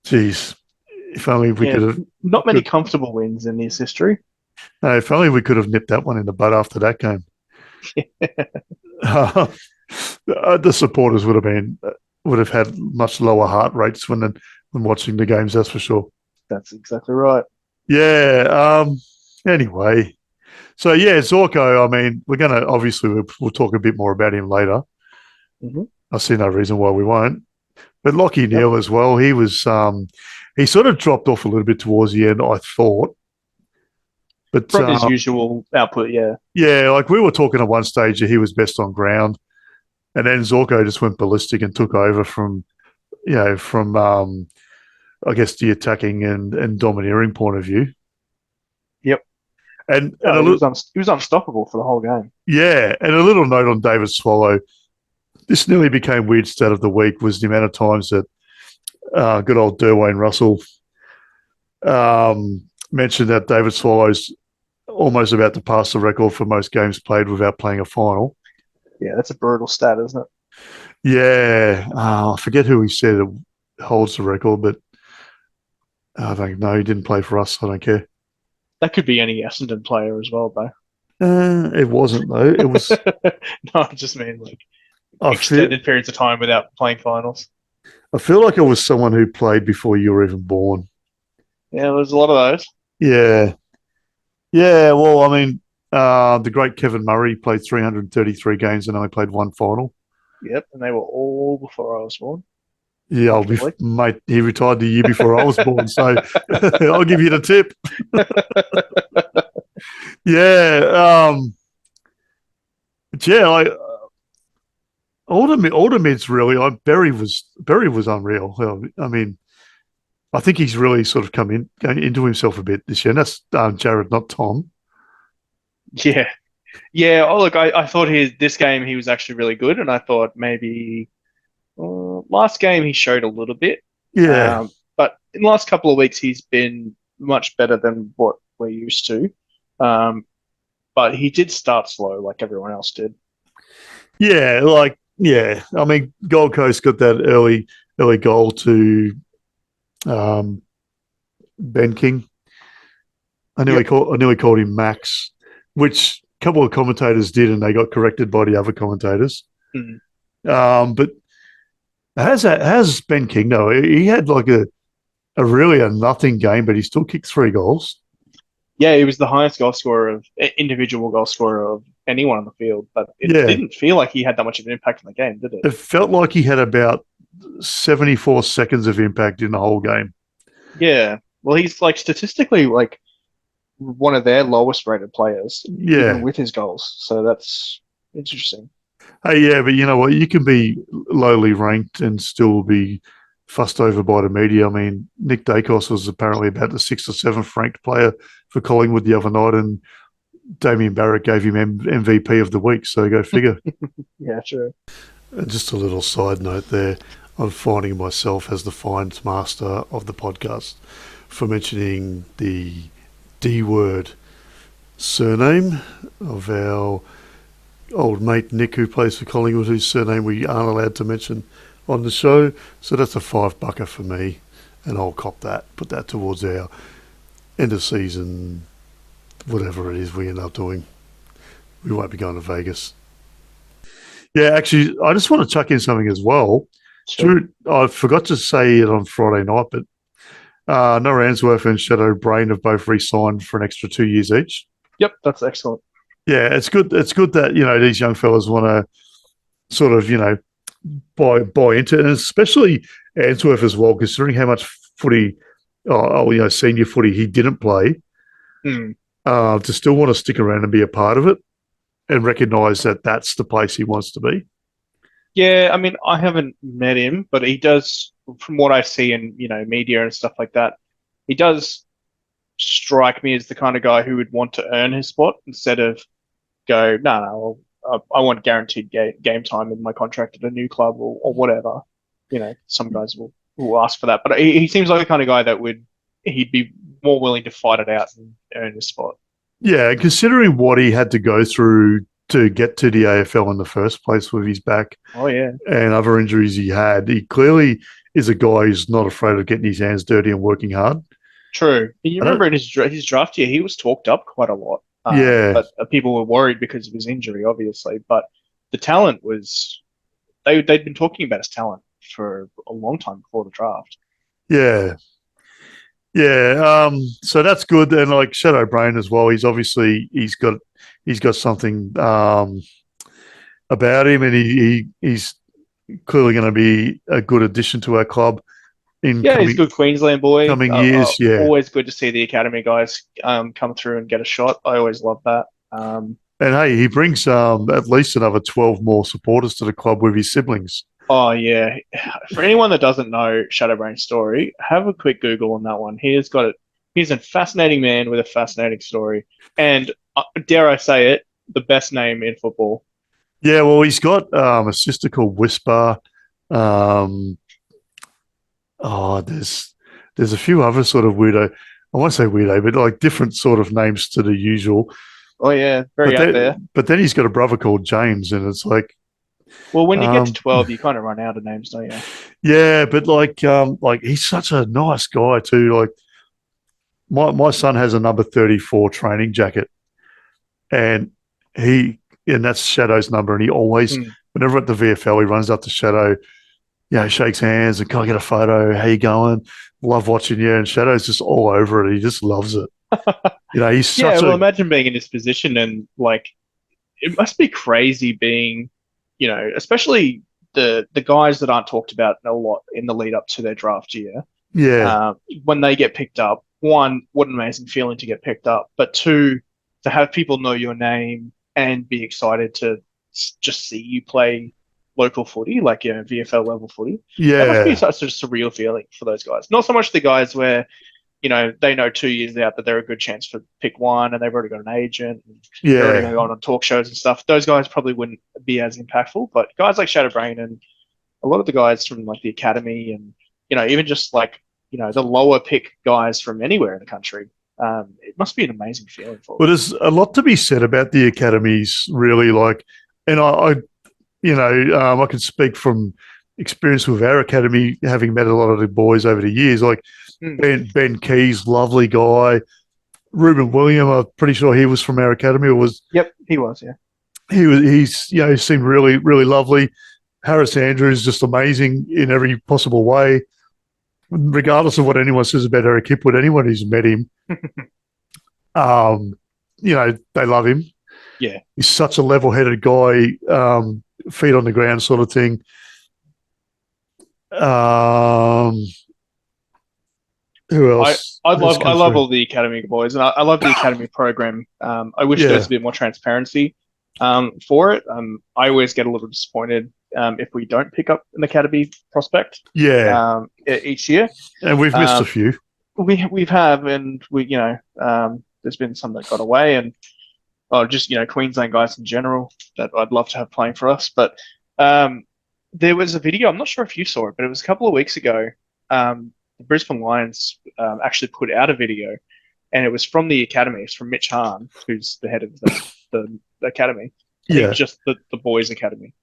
Jeez. If only we could have... Not many comfortable wins in this history. No, if only we could have nipped that one in the bud after that game. The supporters would have had much lower heart rates when watching the games, that's for sure. That's exactly right. Yeah. Anyway, so yeah, Zorko. I mean, we're gonna we'll talk a bit more about him later. Mm-hmm. I see no reason why we won't. But Lockie Neal as well. He was he sort of dropped off a little bit towards the end, I thought. But from his usual output, yeah. Yeah, like we were talking at one stage that he was best on ground. And then Zorko just went ballistic and took over from I guess the attacking and domineering point of view. Yep. And he was unstoppable for the whole game. Yeah, and a little note on David Swallow. This nearly became weird stat of the week was the amount of times that good old Dwayne Russell mentioned that David Swallow's almost about to pass the record for most games played without playing a final. Yeah, that's a brutal stat, isn't it? Yeah. I forget who he said holds the record, but I don't know. He didn't play for us. I don't care. That could be any Essendon player as well, though. It wasn't, though. It was... No, I just mean like extended periods of time without playing finals. I feel like it was someone who played before you were even born. Yeah, there's a lot of those. Yeah. Yeah, well, I mean, the great Kevin Murray played 333 games and only played one final. Yep, and they were all before I was born. Yeah, mate, he retired the year before I was born, so I'll give you the tip. Yeah, yeah, all the mids really. Barry was unreal. I mean, I think he's really sort of come into himself a bit this year. And that's Jared, not Tom. Yeah, yeah. Oh, look, I thought this game he was actually really good, and I thought maybe last game he showed a little bit. Yeah, But in the last couple of weeks he's been much better than what we're used to. But he did start slow, like everyone else did. yeah. I mean, Gold Coast got that early goal to Ben King. I nearly called him Max, which a couple of commentators did, and they got corrected by the other commentators. Mm. But has Ben King though? He had like a really a nothing game, but he still kicked 3 goals. Yeah, he was the highest individual goal scorer of anyone on the field, but it didn't feel like he had that much of an impact on the game, did it? It felt like he had about 74 seconds of impact in the whole game. Yeah. Well, he's like statistically like one of their lowest rated players, even with his goals. So that's interesting. Hey, yeah, but you know what? You can be lowly ranked and still be fussed over by the media. I mean, Nick Dacos was apparently about the 6th or 7th ranked player for Collingwood the other night, and Damien Barrett gave him MVP of the week. So go figure. Yeah, true. Just a little side note there. I'm finding myself as the fines master of the podcast for mentioning the D word surname of our old mate Nick, who plays for Collingwood, whose surname we aren't allowed to mention on the show. So that's a $5 for me, and I'll cop that. Put that towards our end of season, whatever it is we end up doing. We won't be going to Vegas. Yeah, actually, I just want to chuck in something as well. Sure. Drew, I forgot to say it on Friday night, but Noah Answorth and Shadow Brain have both re-signed for an extra 2 years each. Yep, that's excellent. Yeah, it's good. It's good that these young fellas want to sort of buy into it, and especially Answorth as well, considering how much footy, senior footy he didn't play. To still want to stick around and be a part of it, and recognise that that's the place he wants to be. Yeah, I mean, I haven't met him, but he does, from what I see in media and stuff like that, he does strike me as the kind of guy who would want to earn his spot instead of go, no, I want guaranteed game time in my contract at a new club or whatever. Some guys will ask for that, but he seems like the kind of guy that he'd be more willing to fight it out and earn his spot. Yeah, considering what he had to go through to get to the AFL in the first place with his back. Oh, yeah. And other injuries he had, he clearly is a guy who's not afraid of getting his hands dirty and working hard. True. You remember in his draft year, he was talked up quite a lot. But people were worried because of his injury, obviously. But the talent was... They'd been talking about his talent for a long time before the draft. Yeah. Yeah. So that's good. And like Shadow Brain as well, he's got something about him, and he's clearly going to be a good addition to our club. He's a good Queensland boy. Coming years, always good to see the academy guys come through and get a shot. I always love that. And hey, he brings at least another 12 more supporters to the club with his siblings. Oh yeah. For anyone that doesn't know Shadowbrain's story, have a quick Google on that one. He's a fascinating man with a fascinating story, and dare I say it, the best name in football. Yeah, well, he's got a sister called Whisper. There's a few other sort of weirdo. I won't say weirdo, but like different sort of names to the usual. Oh yeah, very out there. But then he's got a brother called James, and it's like, well, when you get to 12, you kind of run out of names, don't you? Yeah, but like he's such a nice guy too. Like my son has a number 34 training jacket, and that's Shadow's number, and he always, whenever at the VFL, he runs up to Shadow shakes hands and can I get a photo? How you going? Love watching you. And Shadow's just all over it. He just loves it. He's Yeah, such well, a imagine being in his position and like it must be crazy being, especially the guys that aren't talked about a lot in the lead up to their draft year. yeah, When they get picked up, one, what an amazing feeling to get picked up, but two, to have people know your name and be excited to just see you play local footy, like VFL level footy. That must be yeah, such a surreal feeling for those guys. Not so much the guys where they know 2 years out that they're a good chance for pick one and they've already got an agent and they're already yeah. going on talk shows and stuff. Those guys probably wouldn't be as impactful, but guys like Shadowbrain and a lot of the guys from like the academy and, even just like, the lower pick guys from anywhere in the country, it must be an amazing feeling for But them. there's a lot to be said about the academies, really. Like, and I can speak from experience with our academy, having met a lot of the boys over the years. Like Mm. Ben Keys, lovely guy. Ruben William, I'm pretty sure he was from our academy. Or was Yep, he was, yeah. he seemed really really lovely. Harris Andrews just amazing in every possible way. Regardless of what anyone says about Eric Hipwood, anyone who's met him, um, they love him. Yeah. He's such a level-headed guy, feet on the ground sort of thing. Who else? I love all the academy boys, and I love the academy program. I wish there was a bit more transparency for it. I always get a little disappointed if we don't pick up an academy prospect. Each year, and we've missed a few. We've and there's been some that got away, and just Queensland guys in general that I'd love to have playing for us. But there was a video. I'm not sure if you saw it, but it was a couple of weeks ago. The Brisbane Lions actually put out a video, and it was from the academy. It's from Mitch Hahn, who's the head of the academy. Just the boys' academy.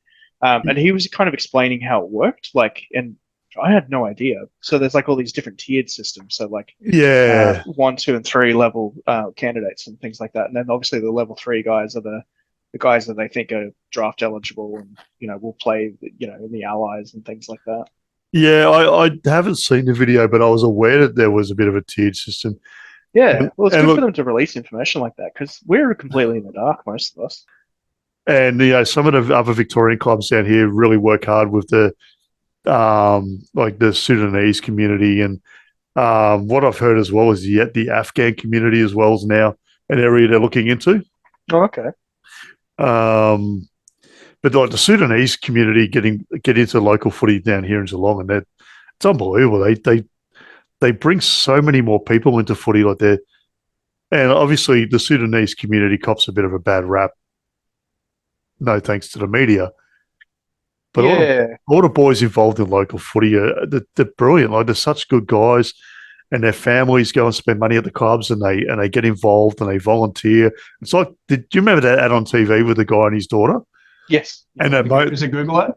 And he was kind of explaining how it worked. And I had no idea. So there's like all these different tiered systems. So 1, 2, and 3 level candidates and things like that. And then obviously the level 3 guys are the guys that they think are draft eligible and will play in the allies and things like that. Yeah, I haven't seen the video, but I was aware that there was a bit of a tiered system. Yeah, well, it's good for them to release information like that because we're completely in the dark, most of us. And some of the other Victorian clubs down here really work hard with the the Sudanese community, and what I've heard as well is the Afghan community as well is now an area they're looking into. Oh, okay. But like the Sudanese community get into local footy down here in Geelong, and it's unbelievable. They bring so many more people into footy like that, and obviously the Sudanese community cops a bit of a bad rap. No thanks to the media, but all the boys involved in local footy they're brilliant. Like they're such good guys, and their families go and spend money at the clubs, and they get involved and they volunteer. It's like, do you remember that ad on TV with the guy and his daughter? Yes. And that moment, is it Google it?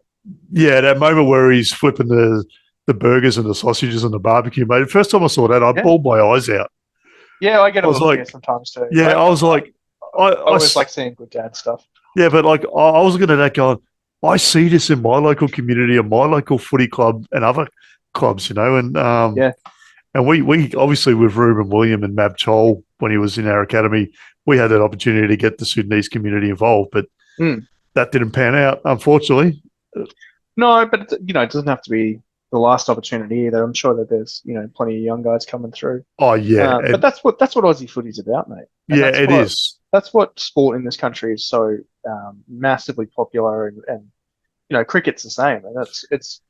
Yeah, that moment where he's flipping the burgers and the sausages and the barbecue, mate. The first time I saw that, I bawled my eyes out. Yeah, I get a little tear sometimes too. Yeah, I was like, I always like seeing good dad stuff. Yeah, but like I was looking at that going, I see this in my local community and my local footy club and other clubs, and and we obviously with Ruben William and Mab Chol when he was in our academy, we had that opportunity to get the Sudanese community involved, but that didn't pan out, unfortunately. No, but it doesn't have to be the last opportunity either. I'm sure that there's plenty of young guys coming through. Oh yeah, but that's what Aussie footy's about, mate. And it is. That's what sport in this country is so massively popular, and cricket's the same. And it's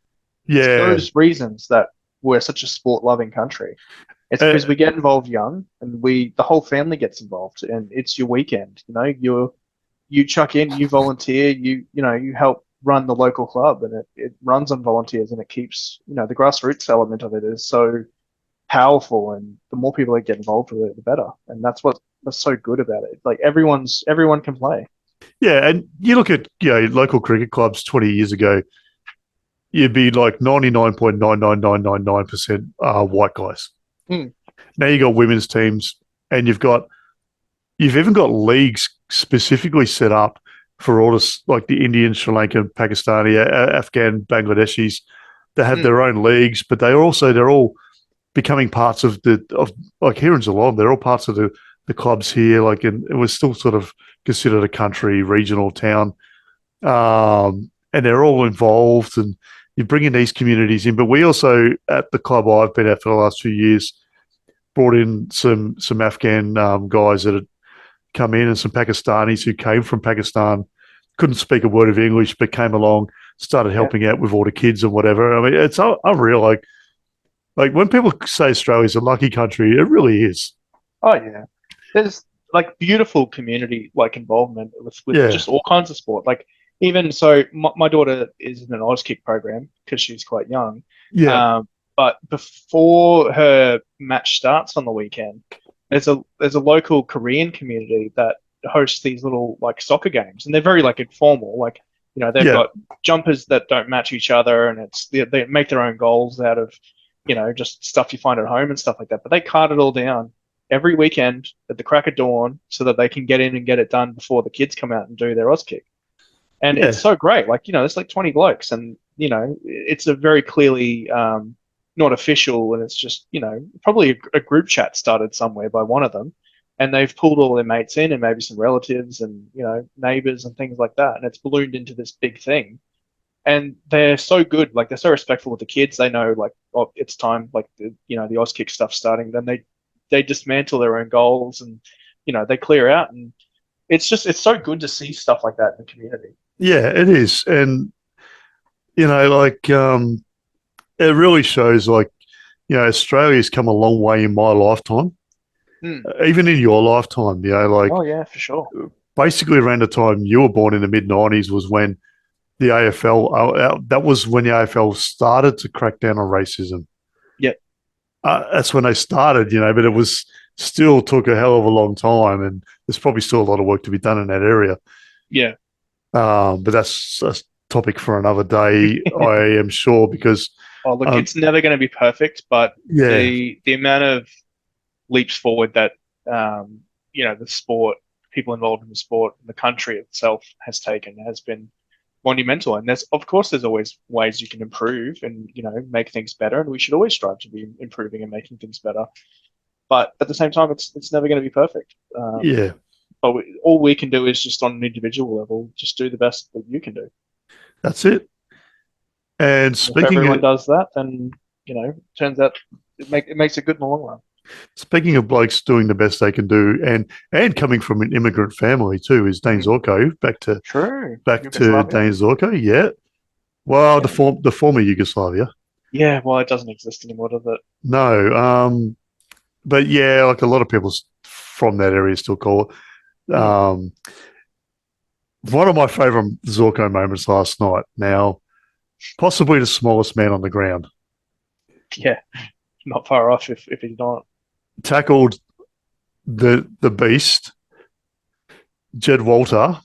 those reasons that we're such a sport-loving country. It's because we get involved young, and the whole family gets involved, and it's your weekend. You chuck in, you volunteer, you help run the local club, and it runs on volunteers, and it keeps the grassroots element of it is so powerful, and the more people that get involved with it, the better. And that's what's so good about it. Like everyone can play. Yeah, and you look at local cricket clubs 20 years ago, you'd be like 99.99999% white guys. Now you got women's teams, and you've even got leagues specifically set up for all this, like the Indian, Sri Lankan, Pakistani, Afghan, Bangladeshis. They have their own leagues, but they're all becoming parts of like here in Geelong, they're all parts of the clubs here. Like, and it was still sort of considered a country regional town, and they're all involved, and you're bringing these communities in. But we also, at the club I've been at for the last few years, brought in some Afghan guys that had come in, and some Pakistanis who came from Pakistan, couldn't speak a word of English, but came along, started helping out with all the kids and whatever. I mean, it's unreal. Like when people say Australia's a lucky country, it really is. Oh yeah, there's like beautiful community like involvement with just all kinds of sport. Like even so, my daughter is in an Auskick program because she's quite young. Yeah. But before her match starts on the weekend, there's a local Korean community that hosts these little like soccer games, and they're very like informal. Like they've got jumpers that don't match each other, and they make their own goals out of just stuff you find at home and stuff like that. But they cart it all down every weekend at the crack of dawn so that they can get in and get it done before the kids come out and do their Auskick. And it's so great. Like there's like 20 blokes, and it's a very clearly not official, and it's just probably a group chat started somewhere by one of them, and they've pulled all their mates in and maybe some relatives and neighbors and things like that, and it's ballooned into this big thing. And they're so good, like they're so respectful of the kids. They know like, oh, it's time, like the Auskick stuff starting. Then they dismantle their own goals, and they clear out, and it's so good to see stuff like that in the community. Yeah, it is, and it really shows, like, Australia's come a long way in my lifetime, even in your lifetime, like. Oh, yeah, for sure. Basically, around the time you were born in the mid-90s was when the AFL, that was when the AFL started to crack down on racism. Yep. That's when they started, but it was still took a hell of a long time, and there's probably still a lot of work to be done in that area. Yeah. But that's a topic for another day, I am sure, because... Oh, look, it's never going to be perfect, but the amount of leaps forward that, the sport, people involved in the sport, and the country itself has taken has been monumental. And there's always ways you can improve and, make things better. And we should always strive to be improving and making things better. But at the same time, it's never going to be perfect. But all we can do is just on an individual level, just do the best that you can do. That's it. And if everyone does that, then turns out it makes it good in the long run. Speaking of blokes doing the best they can do, and coming from an immigrant family too, is Dayne Zorko. Back to Dayne Zorko. Yeah. Well, the former Yugoslavia. Yeah. Well, it doesn't exist anymore, does it? No. But yeah, like a lot of people from that area still call it. One of my favourite Zorko moments last night. Now, possibly the smallest man on the ground. Yeah, not far off if he's not. Tackled the beast, Jed Walter,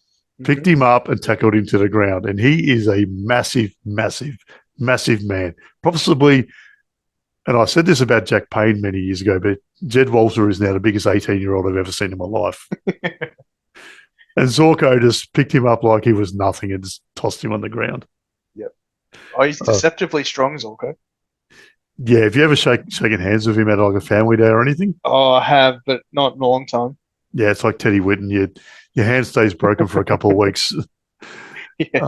picked him up and tackled him to the ground. And he is a massive, massive, massive man. Possibly, and I said this about Jack Payne many years ago, but Jed Walter is now the biggest 18-year-old I've ever seen in my life. And Zorko just picked him up like he was nothing and just tossed him on the ground. Yep. Oh, he's deceptively strong, Zorko. Yeah, have you ever shaken hands with him at like a family day or anything? Oh, I have, but not in a long time. Yeah, it's like Teddy Whitten. Your hand stays broken for a couple of weeks. Yeah.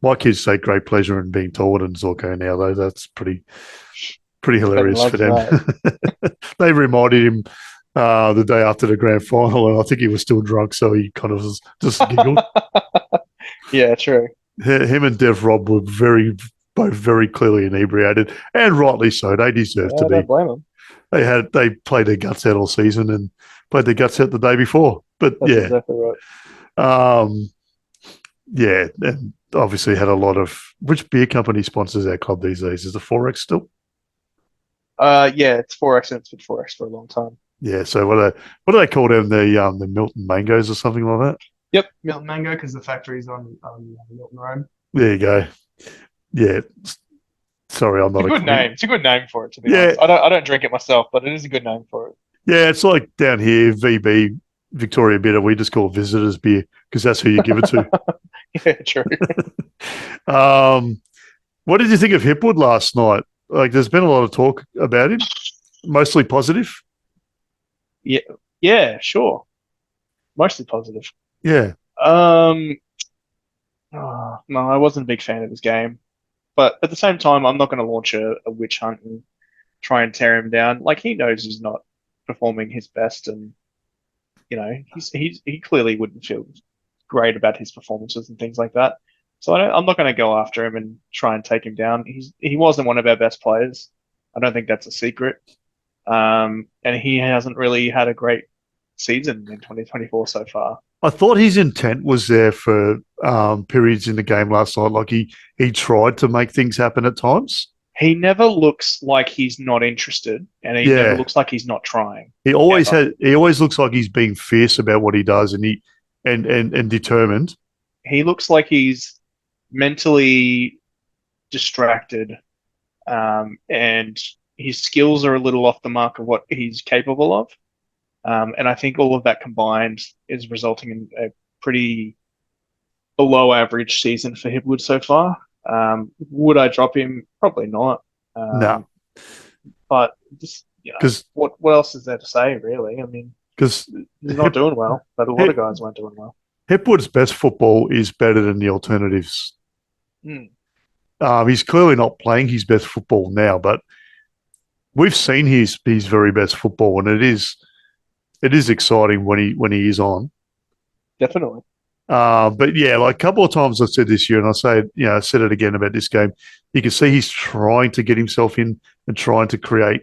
My kids take great pleasure in being taller than Zorko now, though. That's pretty hilarious for them. They reminded him the day after the grand final, and I think he was still drunk, so he kind of just giggled. Yeah, true. Him and Dev Rob were both very clearly inebriated, and rightly so. They deserve to be. I don't blame them. They played their guts out all season and played their guts out the day before. But That's exactly right. And obviously had a lot of. Which beer company sponsors our club these days? Is it 4X still? Yeah, it's 4X and it's been 4X for a long time. Yeah. So what do they call them? The Milton Mangoes or something like that? Yep, Milton Mango, because the factory's on Milton Road. There you go. Yeah. Sorry, I'm not. It's a good name. It's a good name for it. To be honest, I don't drink it myself, but it is a good name for it. Yeah, it's like down here, VB Victoria Bitter. We just call it visitors beer because that's who you give it to. Yeah, true. What did you think of Hipwood last night? Like, there's been a lot of talk about him, mostly positive. Yeah, sure. Mostly positive. Yeah. No, I wasn't a big fan of his game. But at the same time, I'm not going to launch a witch hunt and try and tear him down. Like, he knows he's not performing his best, and he clearly wouldn't feel great about his performances and things like that. So I'm not going to go after him and try and take him down. He wasn't one of our best players. I don't think that's a secret. And he hasn't really had a great season in 2024 so far. I thought his intent was there for periods in the game last night. Like he tried to make things happen at times. He never looks like he's not interested, and he never looks like he's not trying. He always looks like he's being fierce about what he does, and determined. He looks like he's mentally distracted, and his skills are a little off the mark of what he's capable of. And I think all of that combined is resulting in a pretty below average season for Hipwood so far. Would I drop him? Probably not. No. But just, what else is there to say, really? I mean, because he's not doing well, but a lot of guys weren't doing well. Hipwood's best football is better than the alternatives. He's clearly not playing his best football now, but we've seen his very best football, and it is exciting when he is on. Definitely. But yeah, like a couple of times I've said this year, and I said it again about this game. You can see he's trying to get himself in and trying to create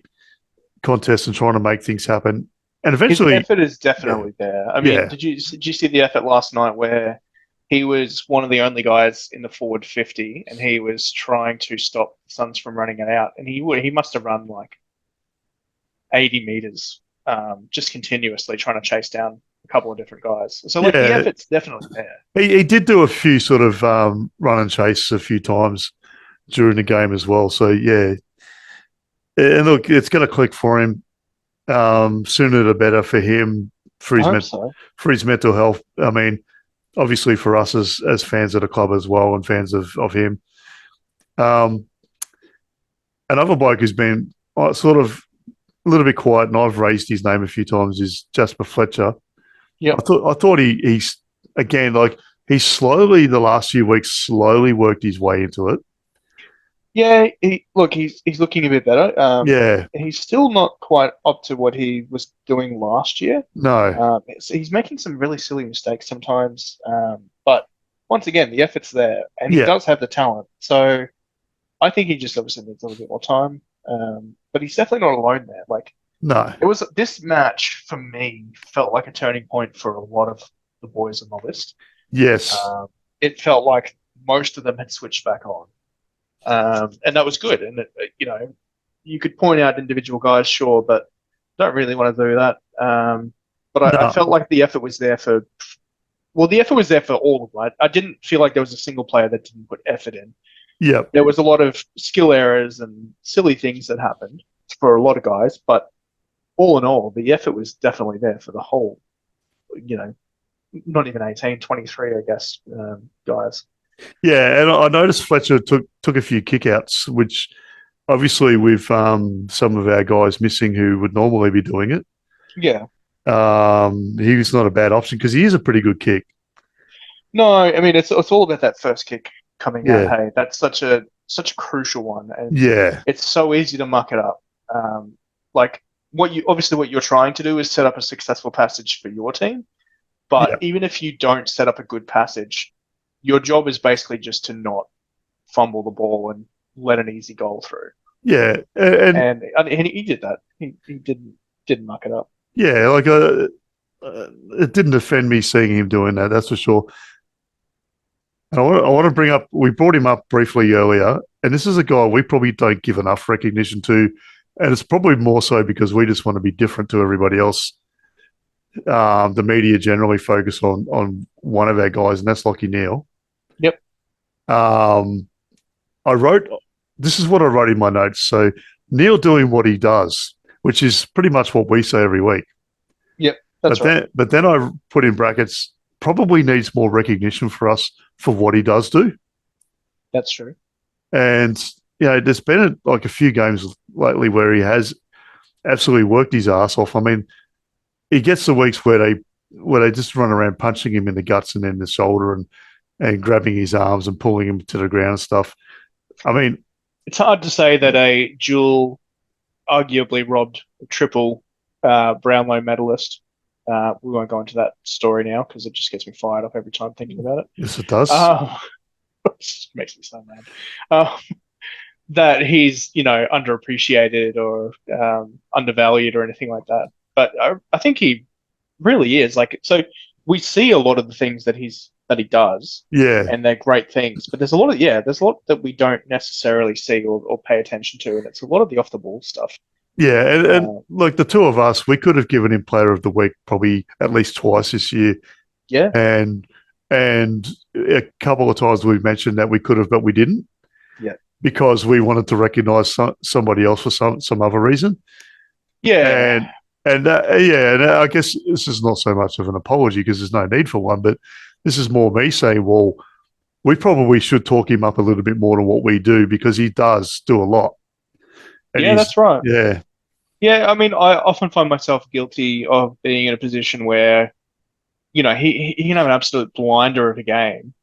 contests and trying to make things happen. And eventually, his effort is definitely there. I mean, did you see the effort last night where he was one of the only guys in the forward 50, and he was trying to stop the Suns from running it out, and he must have run like 80 meters, just continuously trying to chase down a couple of different guys. So the effort's definitely there. He did do a few sort of run and chase a few times during the game as well. So yeah, and look, it's going to click for him. Sooner the better for him, for his mental health. I mean, obviously for us as fans of the club as well and fans of him. Another bloke who's been sort of a little bit quiet, and I've raised his name a few times, is Jasper Fletcher. Yeah, I thought he's again, like, he's slowly the last few weeks worked his way into it. Yeah, he's looking a bit better. He's still not quite up to what he was doing last year. No. He's making some really silly mistakes sometimes. But once again, the effort's there, and he does have the talent. So I think he just obviously needs a little bit more time. But he's definitely not alone there. Like, no, this match for me felt like a turning point for a lot of the boys on the list. Yes, it felt like most of them had switched back on. And that was good. And, you could point out individual guys, sure, but don't really want to do that. I felt like the effort was there for all of them. I didn't feel like there was a single player that didn't put effort in. Yeah. There was a lot of skill errors and silly things that happened for a lot of guys, but all in all, the effort was definitely there for the whole, not even 18, 23, I guess, guys. Yeah, and I noticed Fletcher took a few kickouts, which obviously with some of our guys missing who would normally be doing it. Yeah. He was not a bad option because he is a pretty good kick. No, I mean it's all about that first kick coming out. Hey, that's such a crucial one, and it's so easy to muck it up. Like what you're trying to do is set up a successful passage for your team, but even if you don't set up a good passage, your job is basically just to not fumble the ball and let an easy goal through. Yeah, and he did that. He didn't muck it up. Yeah, like it didn't offend me seeing him doing that. That's for sure. And I want to bring up. We brought him up briefly earlier, and this is a guy we probably don't give enough recognition to, and it's probably more so because we just want to be different to everybody else. The media generally focus on one of our guys, and that's Lachie Neale. Yep. This is what I wrote in my notes. So Neale doing what he does, which is pretty much what we say every week. Yep. But then I put in brackets, probably needs more recognition for us for what he does do. That's true. And, there's been like a few games lately where he has absolutely worked his ass off. I mean, he gets the weeks where they just run around punching him in the guts and in the shoulder and grabbing his arms and pulling him to the ground and stuff. I mean, it's hard to say that a dual, arguably robbed triple Brownlow medalist. We won't go into that story now because it just gets me fired up every time thinking about it. Yes, it does. It just makes me so mad. That he's, underappreciated or undervalued or anything like that. But I think he really is. So we see a lot of the things that he does. Yeah. And they're great things. But there's a lot that we don't necessarily see or pay attention to. And it's a lot of the off the ball stuff. Yeah. And like the two of us, we could have given him player of the week probably at least twice this year. Yeah. And a couple of times we've mentioned that we could have, but we didn't. Yeah. Because we wanted to recognise somebody else for some other reason. Yeah. And I guess this is not so much of an apology because there's no need for one, but this is more me saying, well, we probably should talk him up a little bit more than what we do because he does do a lot. And that's right. Yeah. Yeah, I mean, I often find myself guilty of being in a position where, he can have an absolute blinder of a game.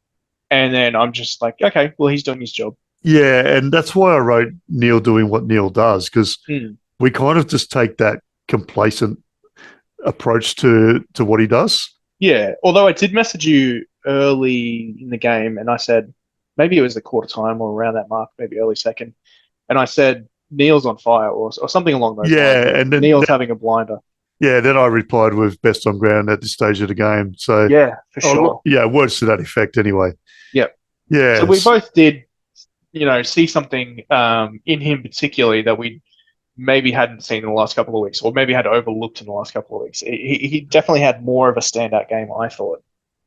And then I'm just like, okay, well, he's doing his job. Yeah, and that's why I wrote Neil doing what Neil does because we kind of just take that complacent approach to what he does. Yeah, although I did message you early in the game and I said, maybe it was the quarter time or around that mark, maybe early second. And I said, Neil's on fire or something along those lines. Yeah, and then Neil's having a blinder. Yeah, then I replied with best on ground at this stage of the game. So yeah, for sure. Yeah, words to that effect anyway. Yep. Yeah. So we both did, see something in him particularly that we maybe hadn't seen in the last couple of weeks or maybe had overlooked in the last couple of weeks. He definitely had more of a standout game, I thought.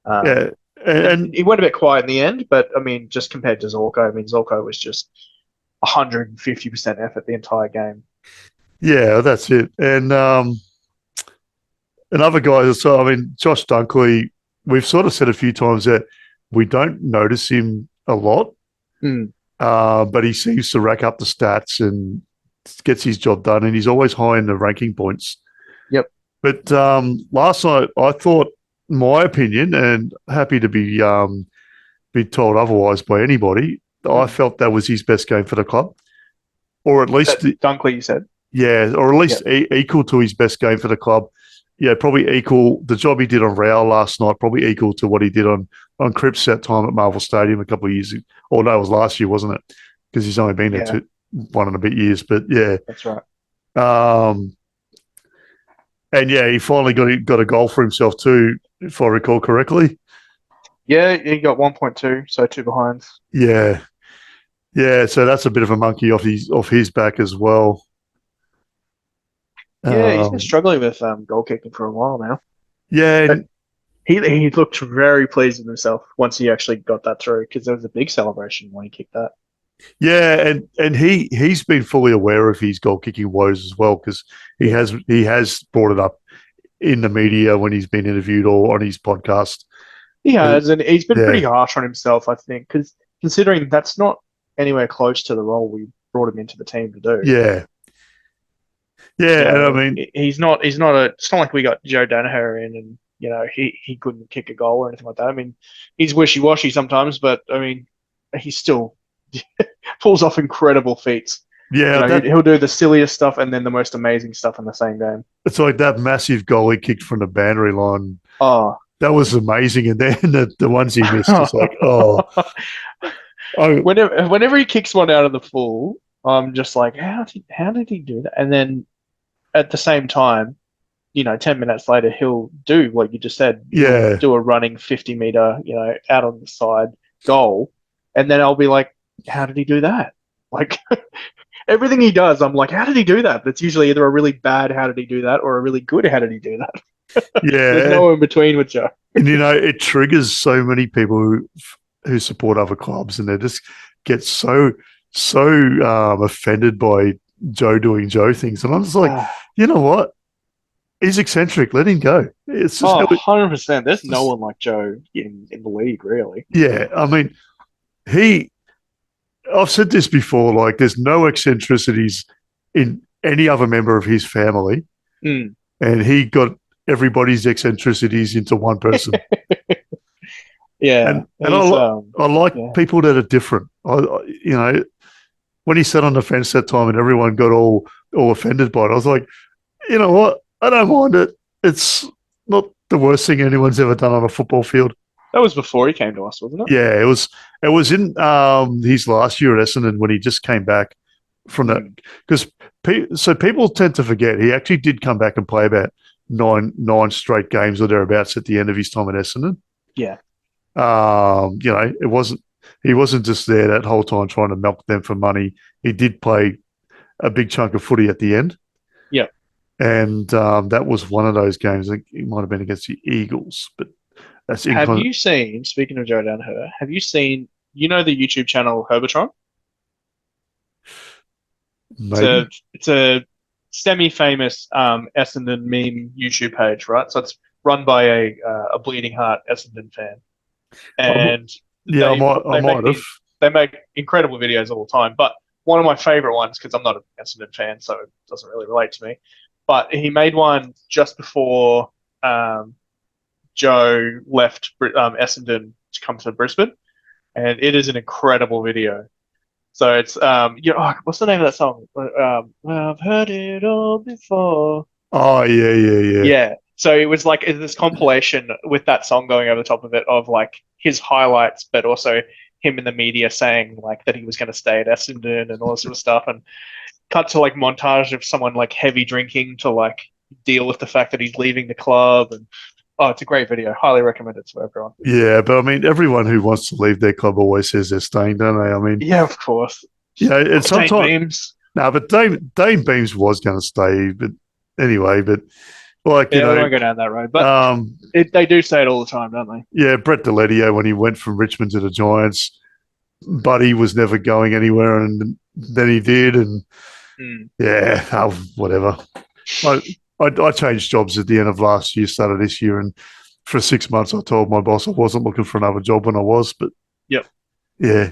Yeah. And he went a bit quiet in the end, but, I mean, just compared to Zorko, Zorko was just 150% effort the entire game. Yeah, that's it. And another guy, so I mean, Josh Dunkley, we've sort of said a few times that we don't notice him a lot, but he seems to rack up the stats and gets his job done, and he's always high in the ranking points. Yep. But last night, I thought, my opinion, and happy to be told otherwise by anybody, I felt that was his best game for the club, or at least Dunkley, you said. Yeah, or at least equal to his best game for the club. Yeah, probably equal the job he did on Rao last night. Probably equal to what he did on Cripps that time at Marvel Stadium a couple of years ago. Or no, it was last year, wasn't it? Because he's only been there 1 and a bit years. But yeah, that's right. And yeah, he finally got a goal for himself too, if I recall correctly. Yeah, he got 1.2, so 2 behinds. Yeah, yeah. So that's a bit of a monkey off his back as well. Yeah, he's been struggling with goal kicking for a while now. Yeah, but he looked very pleased with himself once he actually got that through because there was a big celebration when he kicked that. Yeah, and he's been fully aware of his goal kicking woes as well because he has brought it up in the media when he's been interviewed or on his podcast. He has, and he's been pretty harsh on himself, I think, because considering that's not anywhere close to the role we brought him into the team to do. Yeah. Yeah, so, and I mean, it's not like we got Joe Danaher in and, he couldn't kick a goal or anything like that. I mean, he's wishy-washy sometimes, but, I mean, he still pulls off incredible feats. Yeah. He'll do the silliest stuff and then the most amazing stuff in the same game. It's like that massive goal he kicked from the boundary line. Oh. That was amazing. And then the ones he missed, it's like, oh. Whenever he kicks one out of the full, I'm just like, how did he do that? And then at the same time, 10 minutes later, he'll do what you just said. Yeah. He'll do a running 50-meter, out on the side goal. And then I'll be like, how did he do that? Like, everything he does, I'm like, how did he do that? But it's usually either a really bad how did he do that or a really good how did he do that? Yeah. There's no in between with Joe. And, it triggers so many people who support other clubs and they just get so offended by Joe doing Joe things. And I'm just like, you know what? He's eccentric. Let him go. It's just 100%. There's no one like Joe in the league, really. yeah. I mean, I've said this before, like there's no eccentricities in any other member of his family. Mm. And he got everybody's eccentricities into one person. Yeah. And I like people that are different. When he sat on the fence that time and everyone got all offended by it, I was like, you know what? I don't mind it. It's not the worst thing anyone's ever done on a football field. That was before he came to us, wasn't it? Yeah, it was. It was in his last year at Essendon when he just came back from that. Because so people tend to forget he actually did come back and play about nine straight games or thereabouts at the end of his time at Essendon. Yeah. It wasn't. He wasn't just there that whole time trying to milk them for money. He did play a big chunk of footy at the end. Yeah. And that was one of those games. I think it might have been against the Eagles, but that's Have you seen, speaking of Joe Danaher, have you seen, the YouTube channel Herbatron? Maybe. It's a semi-famous Essendon meme YouTube page, right? So it's run by a bleeding heart Essendon fan. And I might have. They make incredible videos all the time, but one of my favorite ones, because I'm not an Essendon fan, so it doesn't really relate to me, but he made one just before Joe left Essendon to come to Brisbane, and it is an incredible video. So it's what's the name of that song? I've heard it all before. Oh yeah. Yeah. So it was like this compilation with that song going over the top of it of like his highlights, but also him in the media saying like that he was going to stay at Essendon and all this sort of stuff, and cut to like montage of someone like heavy drinking to like deal with the fact that he's leaving the club. And it's a great video. Highly recommend it to everyone. Yeah, but I mean, everyone who wants to leave their club always says they're staying, don't they? I mean, yeah, of course. Yeah, it's Dayne sometimes. Beams. No, but Dayne Beams was going to stay, but anyway, but like we won't go down that road. But they do say it all the time, don't they? Yeah, Brett Deletio when he went from Richmond to the Giants, Buddy was never going anywhere, and then he did, and whatever. I changed jobs at the end of last year, started this year, and for 6 months I told my boss I wasn't looking for another job when I was, but yep. Yeah.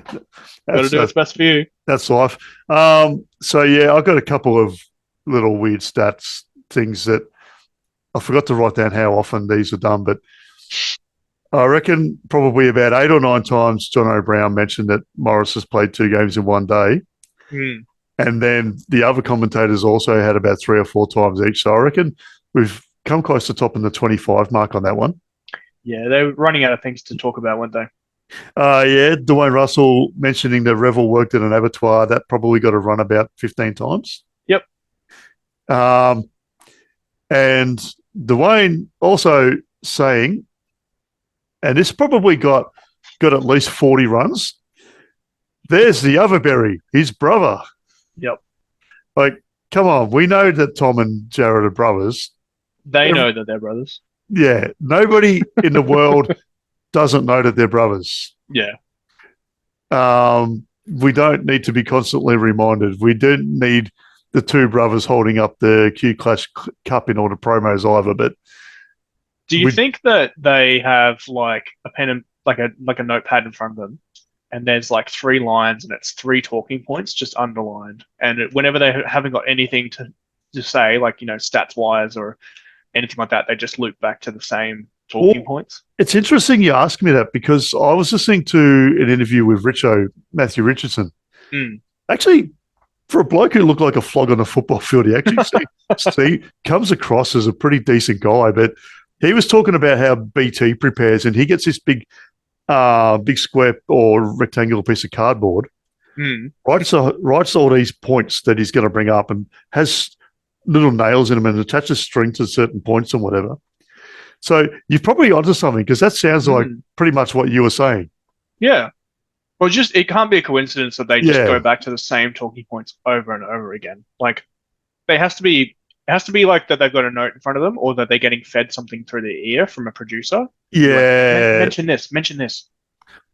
Got to do what's best for you. That's life. So yeah, I've got a couple of little weird stats, things that I forgot to write down how often these are done, but I reckon probably about 8 or 9 times John O'Brien mentioned that Morris has played 2 games in one day. Mm. And then the other commentators also had about 3 or 4 times each. So I reckon we've come close to topping the 25 mark on that one. Yeah, they're running out of things to talk about, weren't they? Yeah, Dwayne Russell mentioning that Revel worked at an abattoir. That probably got a run about 15 times. Yep. And Dwayne also saying, and this probably got at least 40 runs, there's the other Berry, his brother. Yep. Like, come on, we know that Tom and Jared are brothers. They know that they're brothers. Yeah, nobody in the world doesn't know that they're brothers. Yeah. We don't need to be constantly reminded. We don't need the 2 brothers holding up the Q Clash Cup in all the promos either. But do you think that they have like a pen and like a notepad in front of them, and there's like 3 lines and it's 3 talking points just underlined, and whenever they haven't got anything to say, like stats wise or anything like that, they just loop back to the same talking points? It's interesting you ask me that, because I was listening to an interview with Matthew Richardson. Actually, for a bloke who looked like a flog on a football field, he actually comes across as a pretty decent guy. But he was talking about how BT prepares, and he gets this big square or rectangular piece of cardboard, writes all these points that he's going to bring up, and has little nails in them and attaches string to certain points and whatever. So you're probably onto something, because that sounds like pretty much what you were saying. Yeah. Well, it can't be a coincidence that they just go back to the same talking points over and over again. Like, it has to be like that they've got a note in front of them, or that they're getting fed something through their ear from a producer. Yeah. Like, mention this.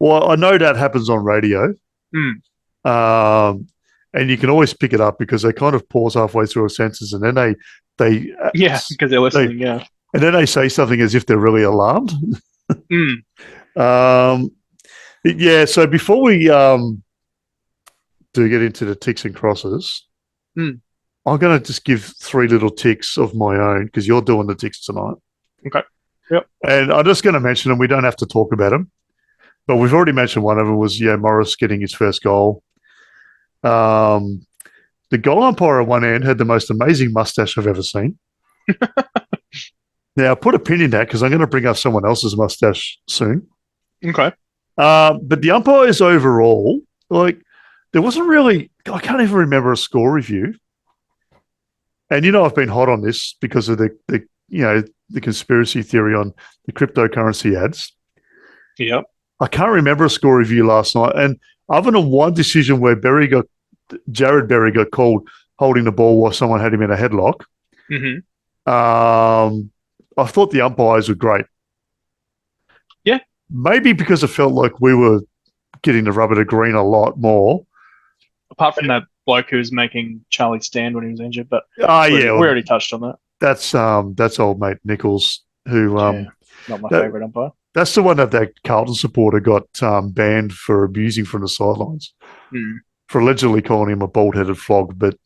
Well, I know that happens on radio. And and you can always pick it up because they kind of pause halfway through a sentence, and then they because they're listening. And then they say something as if they're really alarmed. Mm. So before we do get into the ticks and crosses, I'm going to just give 3 little ticks of my own because you're doing the ticks tonight. Okay. Yep. And I'm just going to mention them. We don't have to talk about them, but we've already mentioned one of them was Morris getting his first goal. The goal umpire at one end had the most amazing mustache I've ever seen. Now, put a pin in that because I'm going to bring up someone else's mustache soon. Okay. But the umpires overall, there wasn't really – I can't even remember a score review. And I've been hot on this because of the conspiracy theory on the cryptocurrency ads. Yep. I can't remember a score review last night. And other than one decision where Jared Berry got called holding the ball while someone had him in a headlock, I thought the umpires were great. Yeah. Maybe because it felt like we were getting the rubber to green a lot more. Apart from that bloke who was making Charlie stand when he was injured, but we already touched on that. That's old mate Nichols, who not my favourite umpire. That's the one that Carlton supporter got banned for abusing from the sidelines for allegedly calling him a bald-headed flog. But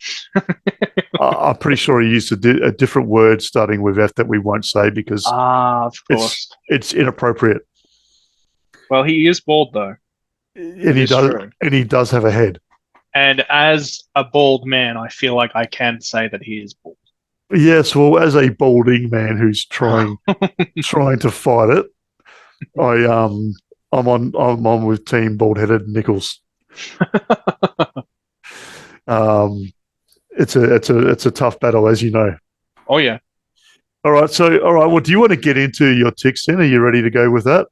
I'm pretty sure he used a different word starting with F that we won't say because of course it's inappropriate. Well, he is bald though, and he does have a head. And as a bald man, I feel like I can say that he is bald. Yes, well, as a balding man who's trying to fight it, I'm on with Team Bald-Headed Nichols. It's a tough battle, as you know. Oh yeah. All right. Well, do you want to get into your ticks then? Are you ready to go with that?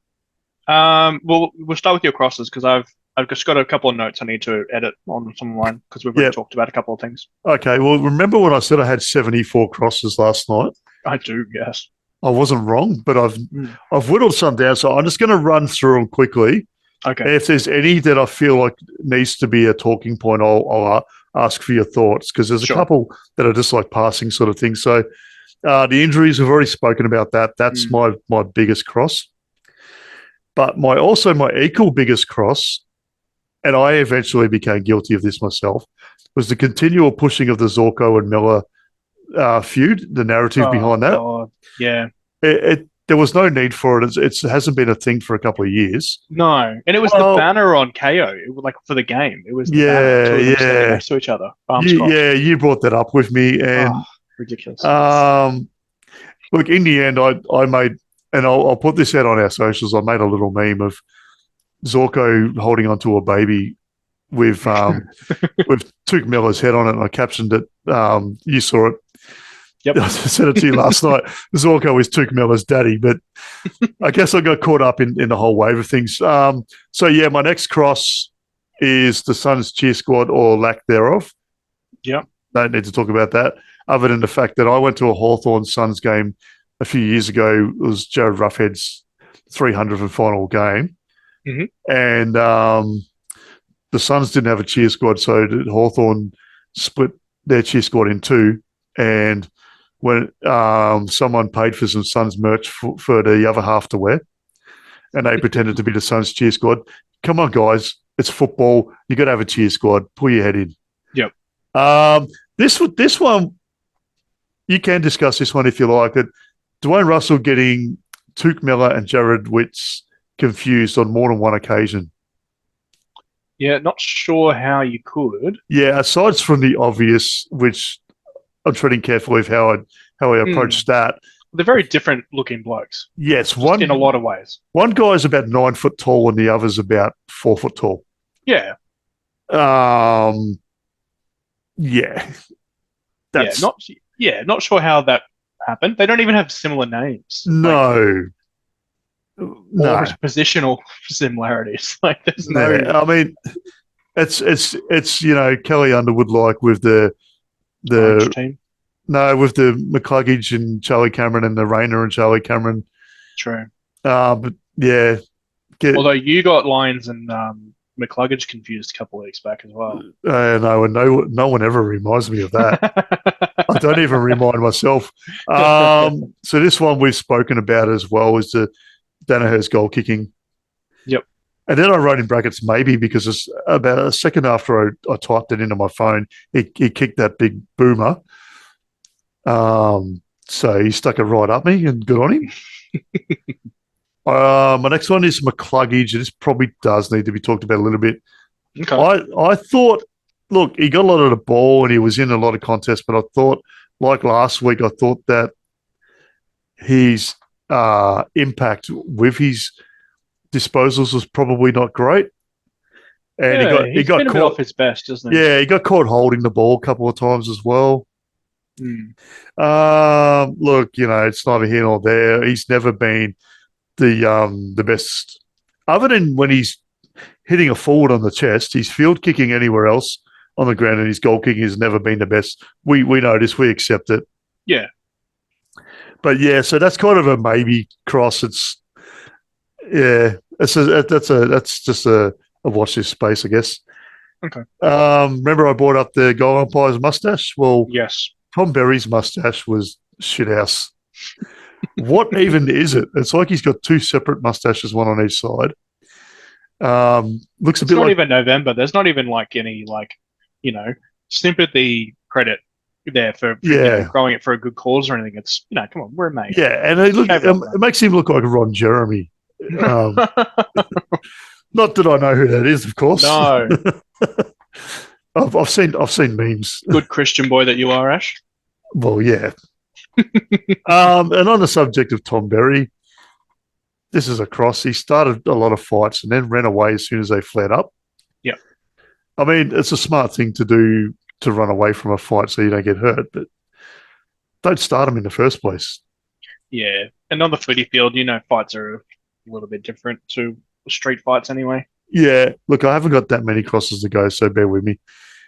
Well, we'll start with your crosses because I've just got a couple of notes I need to edit on some of mine because we've already talked about a couple of things. Okay. Well, remember when I said I had 74 crosses last night? I do, yes. I wasn't wrong, but I've whittled some down, so I'm just going to run through them quickly. Okay. And if there's any that I feel like needs to be a talking point, I'll ask for your thoughts because there's a couple that are just like passing sort of things. So the injuries, we've already spoken about that. That's my biggest cross. But my equal biggest cross, and I eventually became guilty of this myself, was the continual pushing of the Zorko and Miller feud, the narrative behind that. God. Yeah. There was no need for it. It hasn't been a thing for a couple of years. No. And it was the banner on KO, for the game. It was the banner next to each other. You brought that up with me. And ridiculous. Look, in the end, I made, and I'll put this out on our socials, I made a little meme of Zorko holding onto a baby with with Tuke Miller's head on it, and I captioned it. You saw it. Yep. I said it to you last night. Zorko is Tuke Miller's daddy, but I guess I got caught up in the whole wave of things. My next cross is the Suns cheer squad or lack thereof. Yeah. Don't need to talk about that, other than the fact that I went to a Hawthorn Suns game a few years ago. It was Jared Ruffhead's 300th and final game. Mm-hmm. And the Suns didn't have a cheer squad, so Hawthorn split their cheer squad in two. And when someone paid for some Suns merch for the other half to wear, and they pretended to be the Suns cheer squad. Come on, guys. It's football. You got to have a cheer squad. Pull your head in. Yep. This one, you can discuss this one if you like. It. Dwayne Russell getting Tuke Miller and Jared Witts confused on more than one occasion. Yeah, not sure how you could. Yeah, aside from the obvious, which I'm treading carefully with how I approach that. They're very different looking blokes. Yes, in a lot of ways. One guy's about 9 foot tall and the other's about 4 foot tall. Yeah. Not sure how that happened. They don't even have similar names. No. Or positional similarities. There's no. I mean, it's Kelly Underwood with the team. No, with the McCluggage and Charlie Cameron and the Rayner and Charlie Cameron. True. But yeah. Although you got Lyons and McCluggage confused a couple of weeks back as well. No one ever reminds me of that. I don't even remind myself. So this one we've spoken about as well is the Danaher's goal kicking. Yep. And then I wrote in brackets maybe because it's about a second after I typed it into my phone, he kicked that big boomer. So he stuck it right up me, and good on him. My next one is McCluggage. This probably does need to be talked about a little bit. Okay. I thought, look, he got a lot of the ball and he was in a lot of contests, but I thought, like last week, I thought that his impact with his disposals was probably not great. And he got been a caught bit off his best, isn't he? Yeah, he got caught holding the ball a couple of times as well. Look, it's neither here nor there. He's never been the best, other than when he's hitting a forward on the chest. His field kicking anywhere else on the ground and his goal kicking has never been the best. We know this. We accept it. Yeah. But yeah, so that's kind of a maybe cross. That's just a watch this space, I guess. Okay. Remember I brought up the goal umpire's mustache? Well, yes. Tom Berry's mustache was shithouse. What even is it? It's like he's got two separate mustaches, one on each side. Looks a bit like... It's not even November. There's not even any sympathy credit there for growing it for a good cause or anything. It's, come on, we're mates. Yeah, and it makes him look like Ron Jeremy. Not that I know who that is, of course. No. I've seen memes. Good Christian boy that you are, Ash. Well, yeah. And on the subject of Tom Berry, this is a cross. He started a lot of fights and then ran away as soon as they fled up. Yeah. I mean, it's a smart thing to do, to run away from a fight so you don't get hurt, but don't start them in the first place. Yeah. And on the footy field, fights are a little bit different to street fights anyway. Yeah. Look, I haven't got that many crosses to go, so bear with me.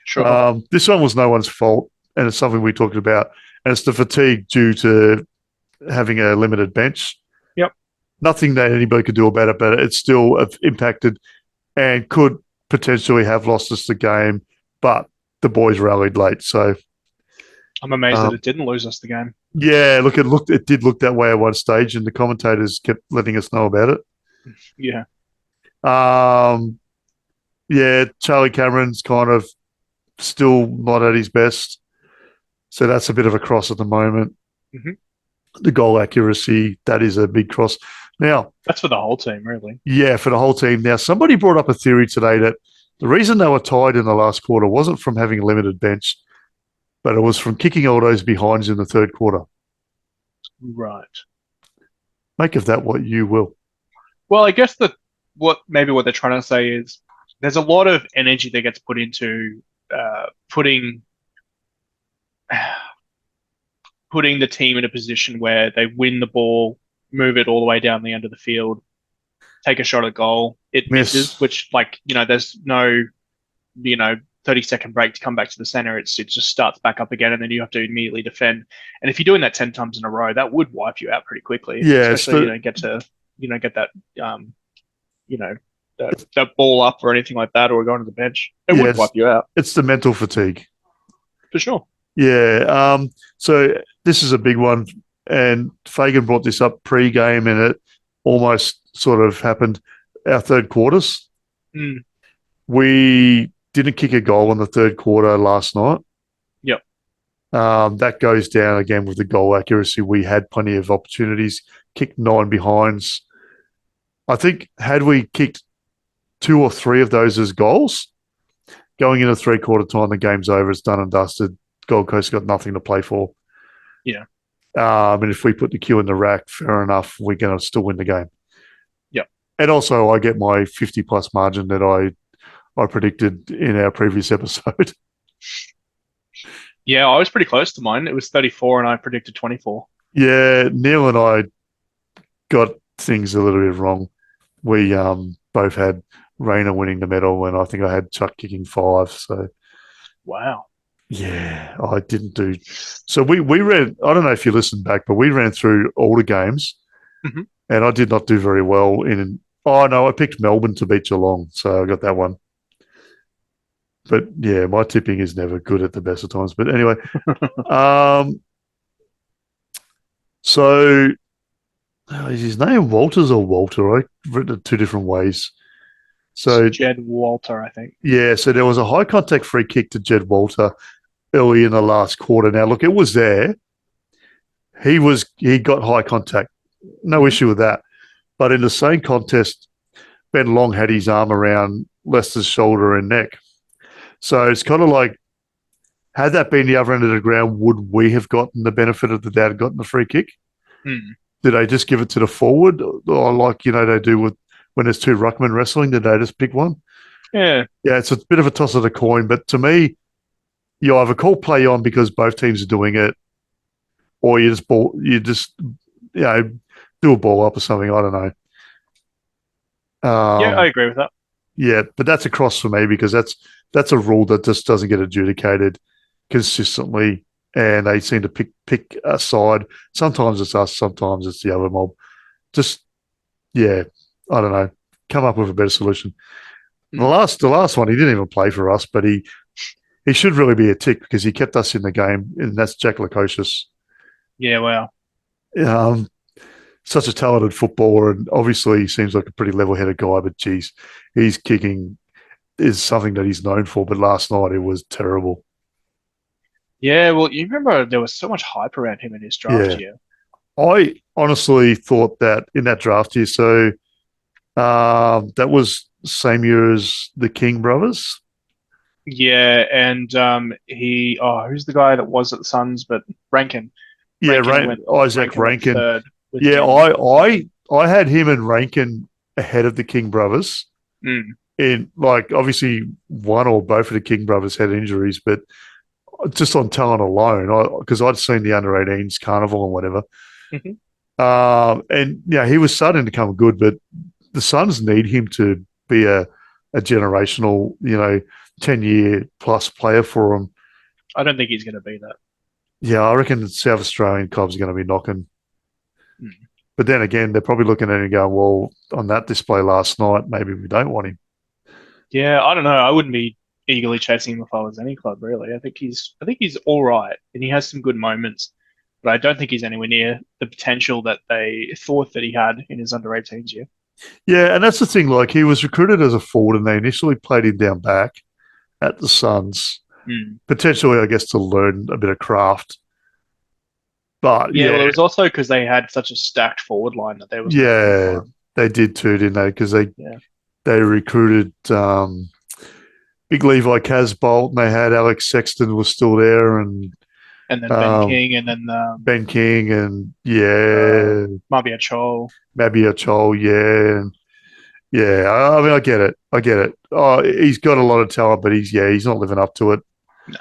Sure. This one was no one's fault, and it's something we talked about, and it's the fatigue due to having a limited bench. Yep. Nothing that anybody could do about it, but it's still impacted and could potentially have lost us the game, but the boys rallied late, so... I'm amazed that it didn't lose us the game. Yeah, it did look that way at one stage, and the commentators kept letting us know about it. Yeah. Yeah, Charlie Cameron's kind of still not at his best. So that's a bit of a cross at the moment. Mm-hmm. The goal accuracy, that is a big cross. Now, that's for the whole team, really. Yeah, for the whole team. Now, somebody brought up a theory today that the reason they were tied in the last quarter wasn't from having a limited bench, but it was from kicking all those behinds in the third quarter. Right. Make of that what you will. Well, I guess what they're trying to say is there's a lot of energy that gets put into putting the team in a position where they win the ball, move it all the way down the end of the field, take a shot at goal, it misses, which there's no 30-second break to come back to the center. It just starts back up again, and then you have to immediately defend. And if you're doing that 10 times in a row, that would wipe you out pretty quickly. Yeah, especially you don't get that that ball up or anything like that, or going to the bench. It would wipe you out. It's the mental fatigue. For sure. Yeah. So this is a big one, and Fagan brought this up pre-game, and it almost sort of happened our third quarters. We didn't kick a goal in the third quarter last night. Yep. That goes down again with the goal accuracy. We had plenty of opportunities, kicked 9 behinds. I think had we kicked 2 or 3 of those as goals, going into three-quarter time, the game's over. It's done and dusted. Gold Coast got nothing to play for. Yeah. And if we put the Q in the rack, fair enough, we're going to still win the game. Yep. And also, I get my 50-plus margin that I predicted in our previous episode. Yeah, I was pretty close to mine. It was 34, and I predicted 24. Yeah, Neil and I got things a little bit wrong. We both had Rayner winning the medal, and I think I had Chuck kicking 5. So, wow. Yeah, I didn't do. So we ran. I don't know if you listened back, but we ran through all the games, and I did not do very well in Oh, no, I picked Melbourne to beat Geelong, so I got that one. But yeah, my tipping is never good at the best of times. But anyway, um, so is his name Walters or Walter? I've written it two different ways. It's So Jed Walter, I think. yeah, so there was a high contact free kick to Jed Walter early in the last quarter. Now look, it was there. He got high contact, no issue with that. But in the same contest, Ben Long had his arm around Lester's shoulder and neck. So it's kind of like, had that been the other end of the ground, would we have gotten the benefit of the dad gotten the free kick? Hmm. Did they just give it to the forward, or like they do with when there's two ruckmen wrestling? Did they just pick one? Yeah. Yeah, it's a bit of a toss of the coin. But to me, you either call play on because both teams are doing it, or you just do a ball up or something. I don't know. Yeah, I agree with that. Yeah, but that's a cross for me because that's a rule that just doesn't get adjudicated consistently, and they seem to pick a side. Sometimes it's us, sometimes it's the other mob. Just yeah, I don't know. Come up with a better solution. The last one, he didn't even play for us, but he should really be a tick because he kept us in the game, and that's Jack Lukosius. Yeah, wow. Um, Such a talented footballer, and obviously he seems like a pretty level-headed guy. But geez, his kicking is something that he's known for. But last night it was terrible. Yeah, well, you remember there was so much hype around him in his draft Yeah, year. I honestly thought that in that draft year. So that was same year as the King brothers. Yeah, and who's the guy that was at the Suns, but Rankin. Yeah, Rankin went Isaac Rankin went Rankin. third with Yeah, him. I had him and Rankin ahead of the King brothers. Mm. In like obviously one or both of the King brothers had injuries, but just on talent alone, because I'd seen the under 18s carnival and whatever. Mhm. And yeah, he was starting to come good, but the Suns need him to be a generational, 10-year plus player for them. I don't think he's going to be that. Yeah, I reckon the South Australian club's going to be knocking. Mm. But then again, they're probably looking at him and going, well, on that display last night, maybe we don't want him. Yeah, I don't know. I wouldn't be eagerly chasing him if I was any club, really. I think he's all right, and he has some good moments, but I don't think he's anywhere near the potential that they thought that he had in his under 18s year. Yeah, and that's the thing. Like, he was recruited as a forward, and they initially played him down back at the Suns, Mm. potentially, I guess, to learn a bit of craft. But Yeah, well, it yeah, was also because they had such a stacked forward line that there was no room yeah, for him. they did too, didn't they? Because Yeah, they recruited Big Levi Casbolt, and they had Alex Sexton was still there, and and then Ben um, King, and then Ben King, and uh, yeah, Mabia Chol. Mabia Chol, yeah, and yeah. I mean, I get it. Oh, he's got a lot of talent, but he's not living up to it. No.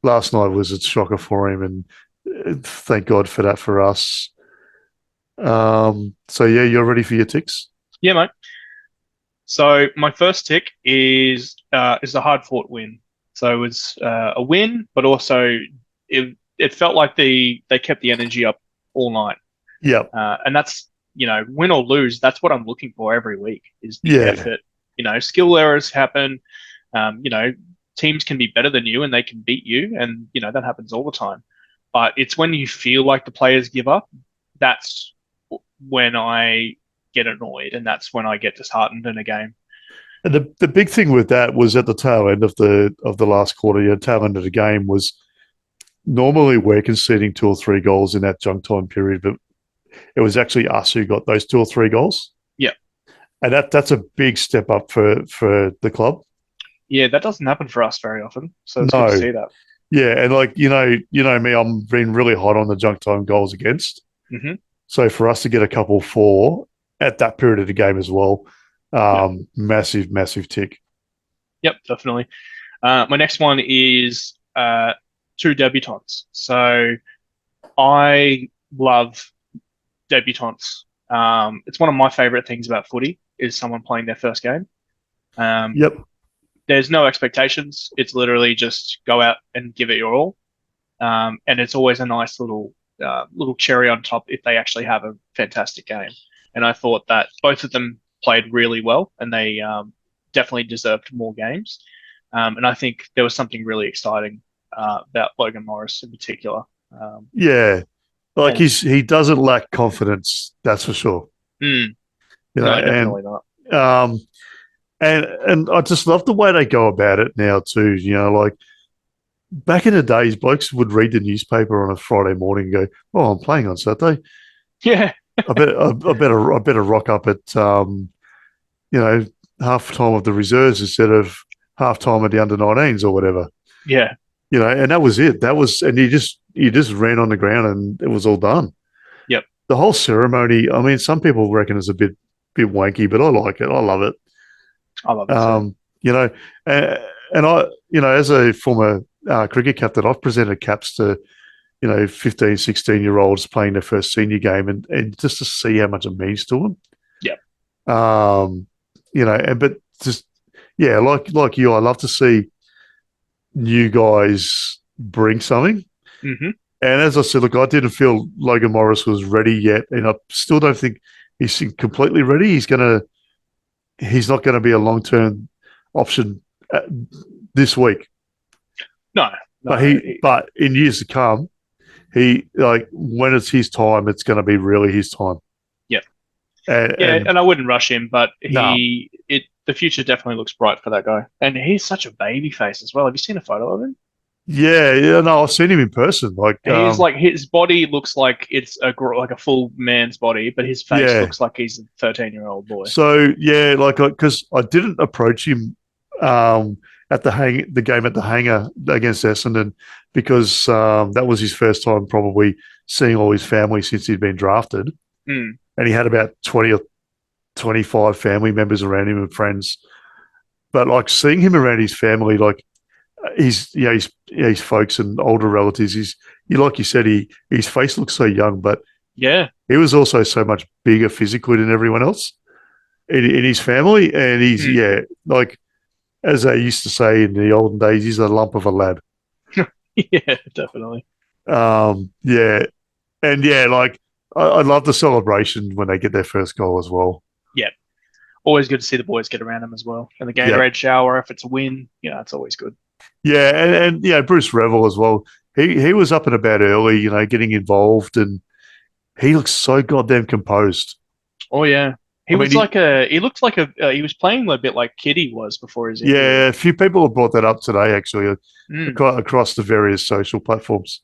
Last night was a shocker for him, and thank God for that for us. So yeah, you're ready for your ticks? Yeah, mate. So my first tick is a hard fought win. So it was a win, but also it felt like they kept the energy up all night. Yep. And that's win or lose. That's what I'm looking for every week is the Yeah. effort. Skill errors happen. Teams can be better than you and they can beat you, and that happens all the time. But it's when you feel like the players give up, that's when I get annoyed, and that's when I get disheartened in a game. And the big thing with that was at the tail end of the last quarter, tail end of the game was normally we're conceding 2 or 3 goals in that junk time period, but it was actually us who got those 2 or 3 goals. Yeah. And that's a big step up for the club. Yeah, that doesn't happen for us very often. So it's good to No. see that. Yeah, and like me, I'm being really hot on the junk time goals against. Hmm. So for us to get a couple for at that period of the game as well, massive tick. Yep, definitely. My next one is two debutants. So I love debutants. It's one of my favorite things about footy is someone playing their first game. Yep. There's no expectations. It's literally just go out and give it your all. And it's always a nice little cherry on top if they actually have a fantastic game. And I thought that both of them played really well, and they definitely deserved more games. And I think there was something really exciting about Logan Morris in particular. Yeah, like And he doesn't lack confidence, that's for sure. mm, You know, no, definitely not. um, and I just love the way they go about it now too. You know, like back in the days, blokes would read the newspaper on a Friday morning and go, "Oh, I'm playing on Saturday. Yeah, I better rock up at you know, half time of the reserves instead of half time of the under-19s or whatever." yeah, You know, and that was it. That was, and you just ran on the ground and it was all done. yep. The whole ceremony. I mean, some people reckon it's a bit wanky, but I like it. I love it. I love it too. You know, and I, you know, as a former cricket captain, I've presented caps to, you know, 15, 16-year-olds playing their first senior game, and just to see how much it means to them. Yep. You know, but just yeah, like you, I love to see new guys bring something. Mm-hmm. And as I said, look, I didn't feel Logan Morris was ready yet, and I still don't think he's completely ready. He's not going to be a long-term option this week. No, But in years to come, when it's his time, it's going to be really his time. Yep. And I wouldn't rush him, but no. The future definitely looks bright for that guy. And he's such a baby face as well. Have you seen a photo of him? Yeah, no, I've seen him in person. Like he's like his body looks like it's like a full man's body, but his face looks like he's a 13-year-old boy. So yeah, like because I didn't approach him at the game at the hangar against Essendon because that was his first time probably seeing all his family since he'd been drafted, and he had about 20 or 25 family members around him and friends. But like seeing him around his family, like his folks and older relatives, like you said, his face looks so young, but yeah, he was also so much bigger physically than everyone else in his family, and he's like as they used to say in the olden days, he's a lump of a lad. Yeah, definitely. Yeah, and yeah, like I love the celebration when they get their first goal as well. Yeah, always good to see the boys get around them as well. And the Gatorade shower, if it's a win, it's always good. Yeah, and yeah, Bruce Revel as well. He was up and about early, you know, getting involved, and he looks so goddamn composed. Oh yeah, he looked like he was playing a bit like Kitty was before his injury. Yeah, a few people have brought that up today actually across the various social platforms.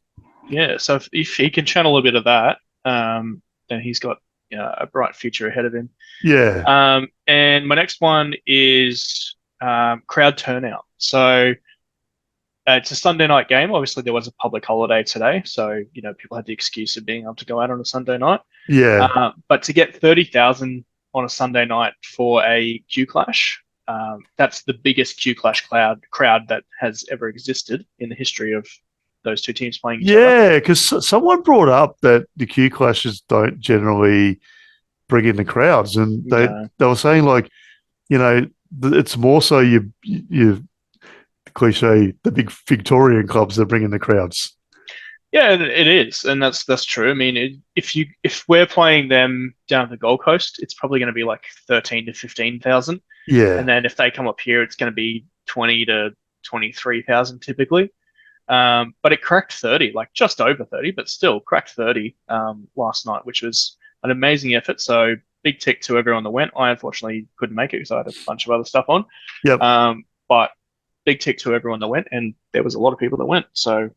Yeah, so if he can channel a bit of that, then he's got a bright future ahead of him. Yeah. And my next one is crowd turnout. So it's a Sunday night game. Obviously, there was a public holiday today, so people had the excuse of being able to go out on a Sunday night. Yeah. But to get 30,000 on a Sunday night for a Q Clash, that's the biggest Q Clash crowd that has ever existed in the history of those two teams playing each other. Yeah, because someone brought up that the Q Clashes don't generally bring in the crowds, and they were saying like, it's more so you cliche, the big Victorian clubs that bring in the crowds. Yeah, it is, and that's true. I mean, if we're playing them down at the Gold Coast, it's probably going to be like 13 to 15,000. Yeah, and then if they come up here, it's going to be 20 to 23,000 typically. But it cracked 30, like just over 30, but still cracked 30 last night, which was an amazing effort. So big tick to everyone that went. I unfortunately couldn't make it because I had a bunch of other stuff on. Yep. But big tick to everyone that went, and there was a lot of people that went. So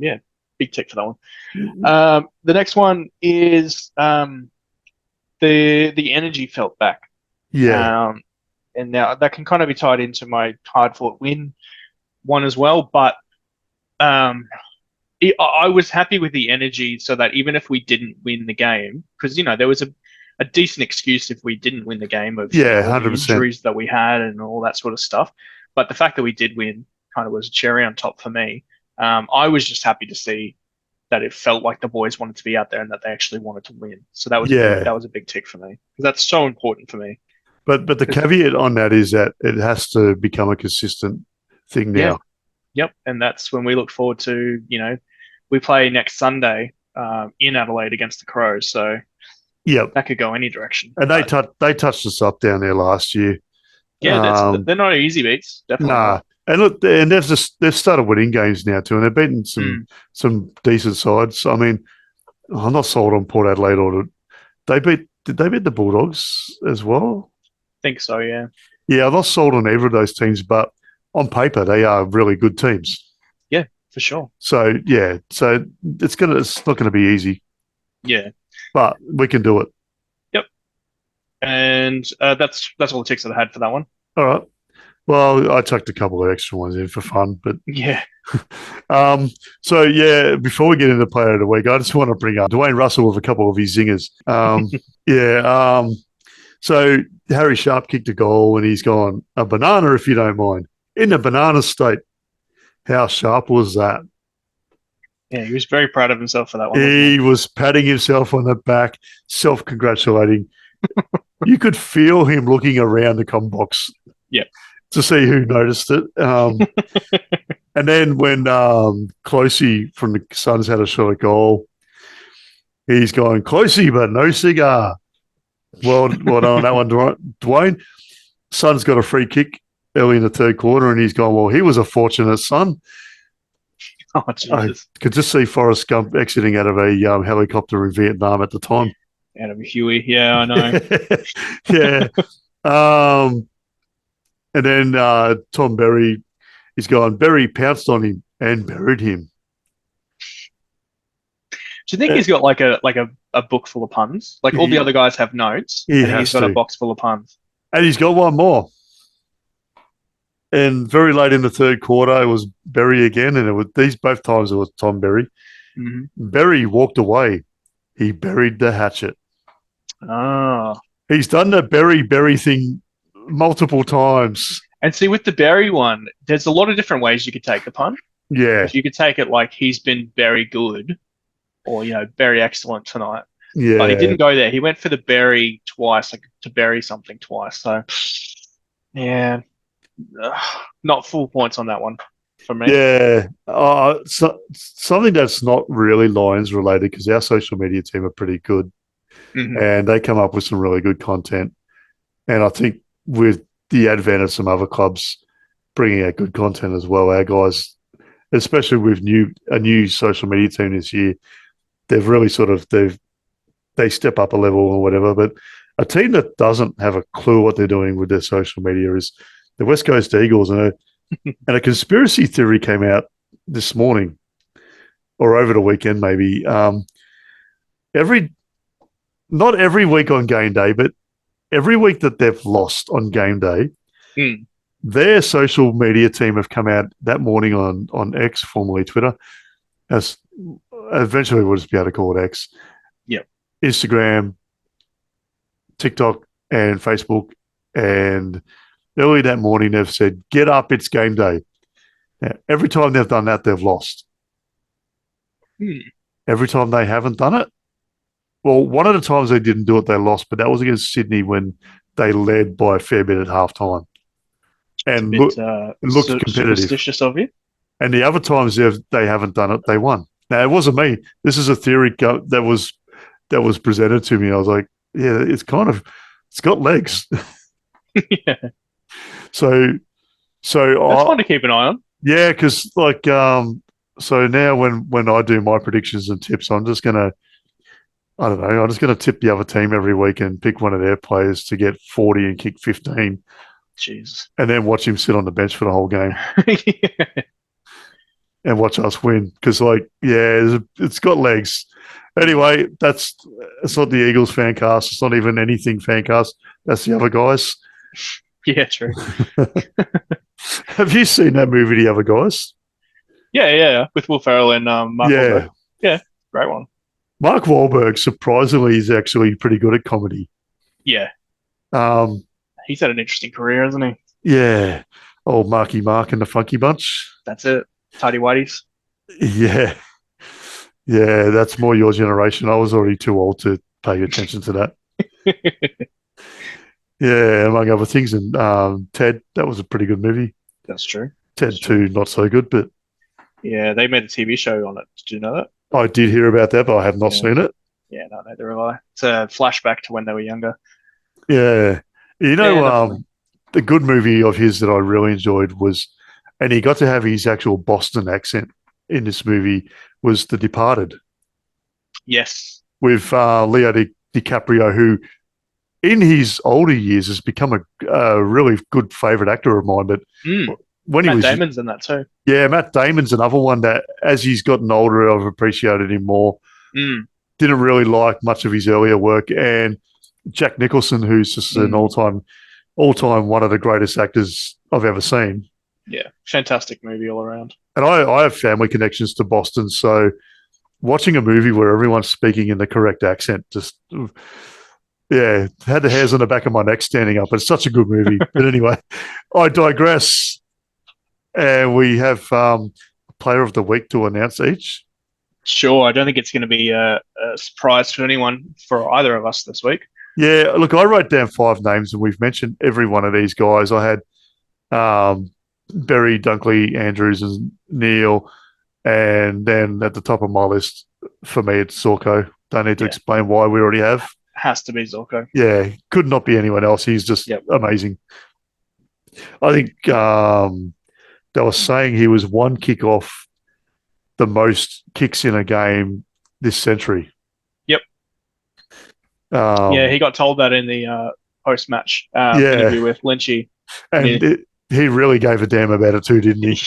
yeah, big tick for that one. Mm-hmm. The next one is the energy felt back. Yeah. And now that can kind of be tied into my hard-fought win one as well, but I was happy with the energy so that even if we didn't win the game, because there was a decent excuse if we didn't win the game of all the injuries that we had and all that sort of stuff. But the fact that we did win kind of was a cherry on top for me. I was just happy to see that it felt like the boys wanted to be out there and that they actually wanted to win. So that was a big tick for me because that's so important for me. But the caveat on that is that it has to become a consistent thing now. Yeah. Yep, and that's when we look forward to, we play next Sunday in Adelaide against the Crows. So Yep. That could go any direction. And they touched us up down there last year. Yeah, they're not easy beats. Definitely Nah. not. And look, and they've started winning games now too, and they've beaten some decent sides. I mean, I'm not sold on Port Adelaide did they beat the Bulldogs as well? Think so, yeah. Yeah, I'm not sold on either of those teams, but on paper they are really good teams. Yeah, for sure. So it's not gonna be easy. Yeah. But we can do it. Yep. And that's all the ticks that I had for that one. All right. Well, I chucked a couple of extra ones in for fun, but yeah. So yeah, before we get into Player of the Week, I just want to bring up Dwayne Russell with a couple of his zingers. So Harry Sharp kicked a goal, and he's gone a banana, if you don't mind, in a banana state. How sharp was that? Yeah, he was very proud of himself for that one. He was patting himself on the back, self-congratulating. You could feel him looking around the com box. Yeah. To see who noticed it. And then when Closey from the Suns had a shot at goal, he's going, Closey, but no cigar. Well done on that one, Dwayne. Suns got a free kick early in the third quarter, and he's gone, well, he was a fortunate son. Oh, Jesus. I could just see Forrest Gump exiting out of a helicopter in Vietnam at the time. Out of a Huey. Yeah, I know. Yeah. And then Tom Berry, he's gone. Berry pounced on him and buried him. Do you think he's got like a book full of puns? Like all the other guys have notes, and he's got a box full of puns. And he's got one more. And very late in the third quarter, it was Berry again, and both times it was Tom Berry. Mm-hmm. Berry walked away. He buried the hatchet. Ah. He's done the Berry thing multiple times. And see, with the Berry one, there's a lot of different ways you could take the pun. Yeah. You could take it like he's been very good, or very excellent tonight. Yeah. But he didn't go there. He went for the bury twice, like to bury something twice. So, yeah, not full points on that one for me. Yeah. Something that's not really Lions related, because our social media team are pretty good, and they come up with some really good content. And I think with the advent of some other clubs bringing out good content as well, our guys, especially with a new social media team this year, they've really they step up a level or whatever. But a team that doesn't have a clue what they're doing with their social media is the West Coast Eagles. And a conspiracy theory came out this morning or over the weekend, maybe. Not every week on game day, but every week that they've lost on game day, their social media team have come out that morning on X, formerly Twitter, as eventually we'll just be able to call it X. Yep. Instagram, TikTok, and Facebook. And early that morning, they've said, get up, it's game day. Now, every time they've done that, they've lost. Every time they haven't done it, well, one of the times they didn't do it, they lost, but that was against Sydney when they led by a fair bit at halftime. And looked competitive. Superstitious of you. And the other times they haven't done it, they won. Now, it wasn't me. This is a theory that was presented to me. I was like, yeah, it's got legs. Yeah. So that's fun to keep an eye on. Yeah, because so now when I do my predictions and tips, I'm just gonna tip the other team every week and pick one of their players to get 40 and kick 15. Jeez. And then watch him sit on the bench for the whole game. Yeah. And watch us win. Because, it's got legs. Anyway, it's not the Eagles fan cast. It's not even anything fan cast. That's the other guys. Yeah, true. Have you seen that movie, The Other Guys? Yeah. With Will Ferrell and Mark Wahlberg. Yeah, great one. Mark Wahlberg, surprisingly, is actually pretty good at comedy. Yeah. He's had an interesting career, hasn't he? Yeah. Old Marky Mark and the Funky Bunch. That's it. Tidy Whities. Yeah. Yeah, that's more your generation. I was already too old to pay attention to that. Yeah, among other things. And Ted, that was a pretty good movie. That's true. Ted 2, not so good, but... Yeah, they made a TV show on it. Did you know that? I did hear about that, but I have not seen it. Yeah, no, neither have I. It's a flashback to when they were younger. Yeah. Yeah, The good movie of his that I really enjoyed was, and he got to have his actual Boston accent in this movie, was The Departed yes. with Leo DiCaprio, who in his older years has become a really good favourite actor of mine. But Mm. when he Matt was, Damon's in that too. yeah, Matt Damon's another one that as he's gotten older, I've appreciated him more. Mm. Didn't really like much of his earlier work, and Jack Nicholson, who's just an all-time one of the greatest actors I've ever seen. Yeah, fantastic movie all around. And I have family connections to Boston, so watching a movie where everyone's speaking in the correct accent just, yeah, had the hairs on the back of my neck standing up. It's such a good movie. But anyway, I digress. And we have Player of the Week to announce each. Sure, I don't think it's going to be a surprise to anyone for either of us this week. Yeah, look, I wrote down 5 names, and we've mentioned every one of these guys. I had Berry, Dunkley, Andrews, and Neil. And then at the top of my list, for me, it's Zorko. Don't need to explain why. We already have. Has to be Zorko. Yeah, could not be anyone else. He's just amazing. I think they were saying he was one kick off the most kicks in a game this century. Yep. He got told that in the post-match interview with Lynchy. And he really gave a damn about it too, didn't he?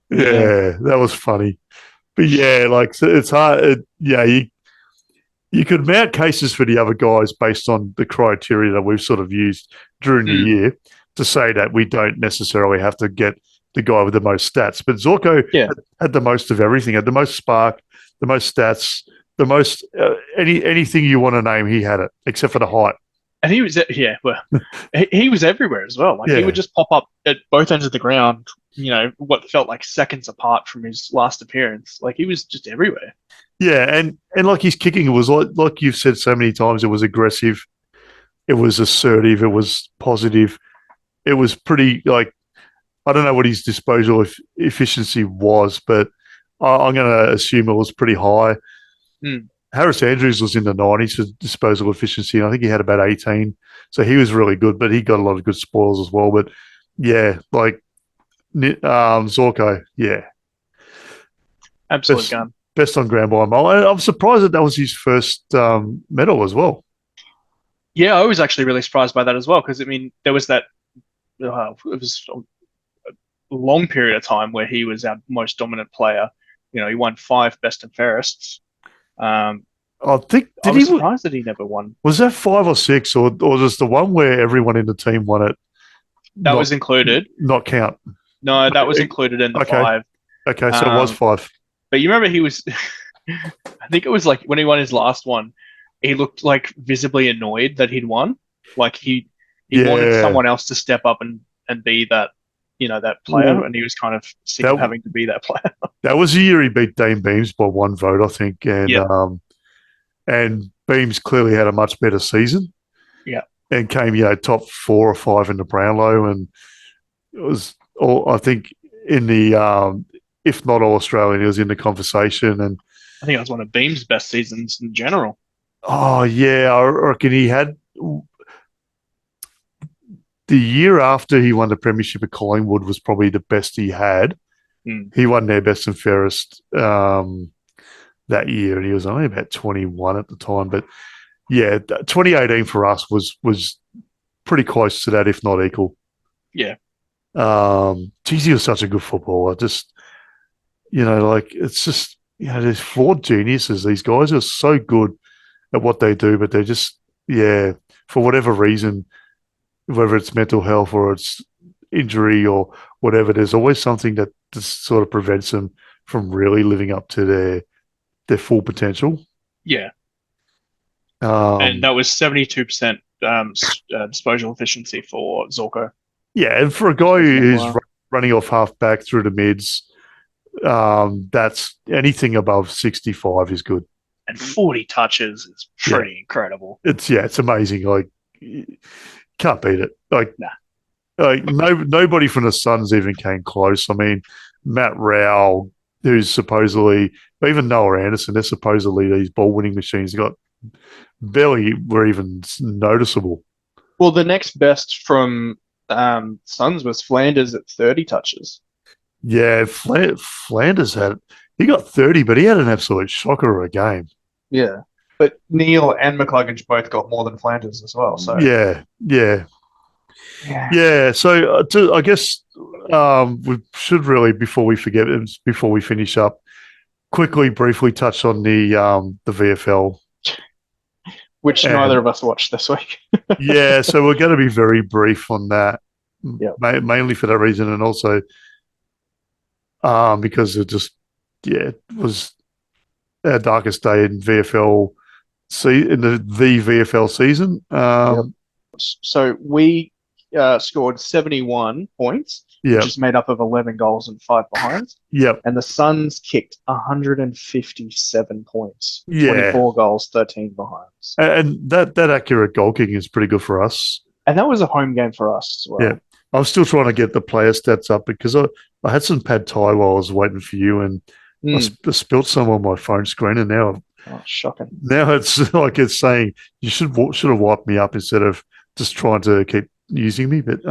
Yeah, that was funny. But yeah, like it's hard. You could mount cases for the other guys based on the criteria that we've sort of used during the year to say that we don't necessarily have to get the guy with the most stats. But Zorko had the most of everything, had the most spark, the most stats, the most anything you want to name, he had it, except for the height. And he was, he was everywhere as well. Like he would just pop up at both ends of the ground, what felt like seconds apart from his last appearance. Like he was just everywhere. Yeah, and like his kicking was like you've said so many times, it was aggressive, it was assertive, it was positive, it was pretty like I don't know what his disposal efficiency was, but I'm going to assume it was pretty high. Harris Andrews was in the 90s for disposal efficiency, and I think he had about 18. So he was really good, but he got a lot of good spoils as well. But yeah, like Zorko, yeah. Absolute gun. Best on ground by a mile. And I'm surprised that was his first medal as well. Yeah, I was actually really surprised by that as well, because, I mean, there was that it was a long period of time where he was our most dominant player. He won 5 best and fairest. I was surprised that he never won. Was that 5 or 6, or just the one where everyone in the team won it? That was included. Not count. No, that was included in the 5. Okay, so it was 5. But you remember he was, I think it was like when he won his last one, he looked like visibly annoyed that he'd won. Like he wanted someone else to step up and be that, that player, and he was kind of sick of having to be that player. That was the year he beat Dane Beams by 1 vote, I think, and Beams clearly had a much better season. Yeah, and came top 4 or 5 in the Brownlow, and it was all I think in the if not all Australian, he was in the conversation, and I think it was one of Beams' best seasons in general. Oh yeah, I reckon he had. The year after he won the premiership at Collingwood was probably the best he had. He won their best and fairest that year, and he was only about 21 at the time. But yeah, 2018 for us was pretty close to that, if not equal. Yeah. Geez, he was such a good footballer. Just, it's just, they're flawed geniuses. These guys are so good at what they do, but they're just, for whatever reason, whether it's mental health or it's injury or whatever, there's always something that just sort of prevents them from really living up to their full potential. Yeah. And that was 72% disposal efficiency for Zorko. Yeah, and for a guy who's running off half back through the mids, that's anything above 65 is good. And 40 touches is pretty incredible. It's amazing. Like, can't beat it. Like, nobody from the Suns even came close. I mean, Matt Rowell, who's supposedly, even Noah Anderson, they're supposedly these ball-winning machines. Got barely were even noticeable. Well, the next best from Suns was Flanders at 30 touches. Yeah, Flanders he got 30, but he had an absolute shocker of a game. Yeah. But Neil and McCluggage both got more than Flanders as well. So Yeah. So I guess we should really, before we forget, before we finish up, briefly touch on the VFL, which neither of us watched this week. Yeah, so we're going to be very brief on that, Yep. mainly for that reason, and also because it was our darkest day in VFL in the VFL season. Yep. So we scored 71 points, which is made up of 11 goals and 5 behinds. Yep. And the Suns kicked 157 points, 24 goals, 13 behinds. And that accurate goal kicking is pretty good for us. And that was a home game for us as well. Yeah. I was still trying to get the player stats up because I had some pad thai while I was waiting for you, and I spilled some on my phone screen, and now shocking. Now it's like it's saying you should have wiped me up instead of just trying to keep using me. But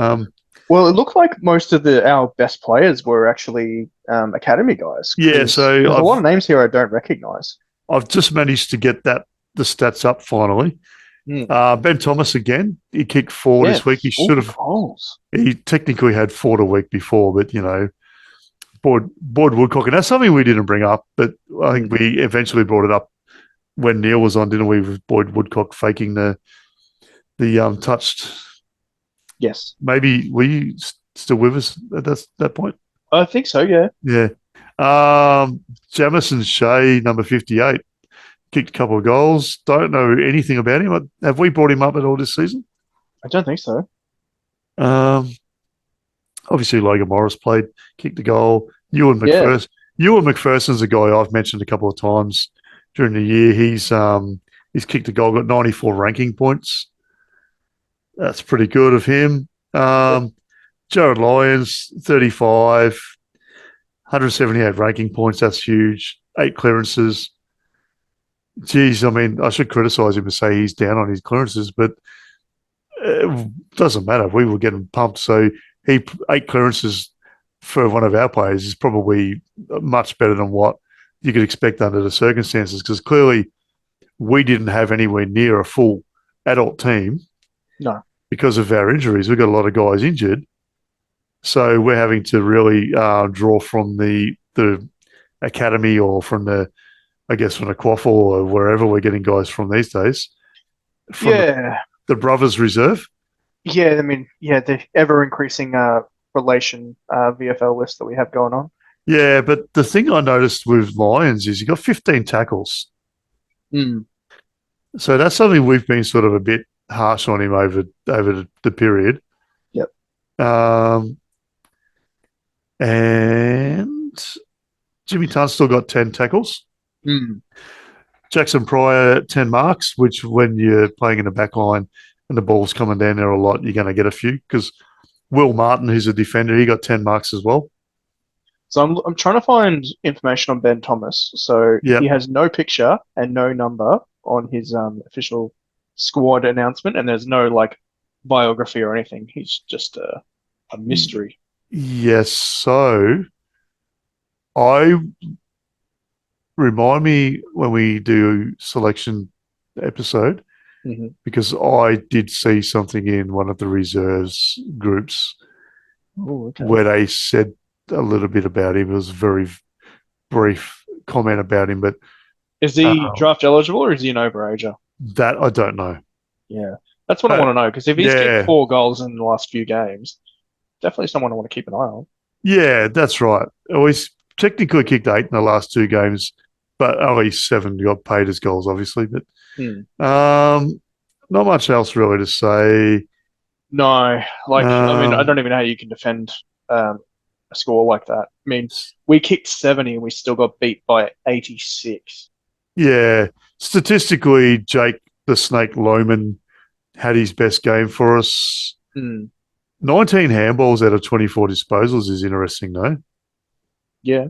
well, it looked like most of our best players were actually academy guys. Yeah, so there's a lot of names here I don't recognise. I've just managed to get the stats up finally. Ben Thomas again. He kicked 4 this week. He should have. He technically had 4 the week before, but Boyd Woodcock, and that's something we didn't bring up, but I think we eventually brought it up when Neil was on, didn't we? With Boyd Woodcock faking the touched. Yes. Maybe were you still with us at that point? I think so. Yeah. Yeah. Jamison Shea, number 58. Kicked a couple of goals. Don't know anything about him. Have we brought him up at all this season? I don't think so. Obviously, Logan Morris kicked a goal. Ewan McPherson's a guy I've mentioned a couple of times during the year. He's kicked a goal, got 94 ranking points. That's pretty good of him. Jared Lyons, 35, 178 ranking points. That's huge. 8 clearances. Geez, I mean, I should criticise him and say he's down on his clearances, but it doesn't matter. We were getting pumped. So 8 clearances for one of our players is probably much better than what you could expect under the circumstances, because clearly we didn't have anywhere near a full adult team. No. Because of our injuries. We've got a lot of guys injured. So we're having to really draw from the academy or from the Quaffle or wherever we're getting guys from these days. From the Brothers Reserve. Yeah, I mean, the ever-increasing relation VFL list that we have going on. Yeah, but the thing I noticed with Lions is he got 15 tackles. So that's something we've been sort of a bit harsh on him over the period. Yep. And Jimmy Tunstall got 10 tackles. Jackson Pryor, 10 marks, which when you're playing in the back line and the ball's coming down there a lot, you're going to get a few, because Will Martin, who's a defender, he got 10 marks as well. So I'm trying to find information on Ben Thomas. So he has no picture and no number on his official squad announcement, and there's no biography or anything. He's just a mystery. Yes. So remind me when we do selection episode, because I did see something in one of the reserves groups where they said a little bit about him. It was a very brief comment about him, but is he draft eligible or is he an overager? That I don't know. Yeah, that's what I want to know, because if he's kicked 4 goals in the last few games, definitely someone I want to keep an eye on. Yeah, that's right. He's technically kicked 8 in the last 2 games, but only 7 got paid as goals, obviously. But not much else really to say. No, I mean, I don't even know how you can defend a score like that. I mean, we kicked 70 and we still got beat by 86. Yeah, statistically, Jake the Snake Lohman had his best game for us. 19 handballs out of 24 disposals is interesting, though. Yeah.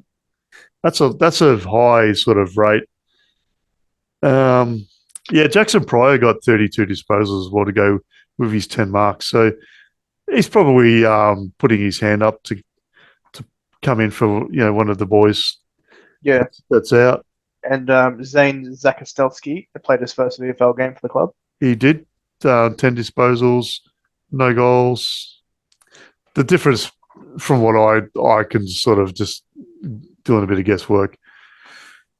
That's a high sort of rate. Jackson Pryor got 32 disposals as well to go with his 10 marks. So he's probably putting his hand up to come in for one of the boys. Yeah, that's out. And Zane Zakostelski played his first VFL game for the club. He did 10 disposals, no goals. The difference from what I can sort of just doing a bit of guesswork.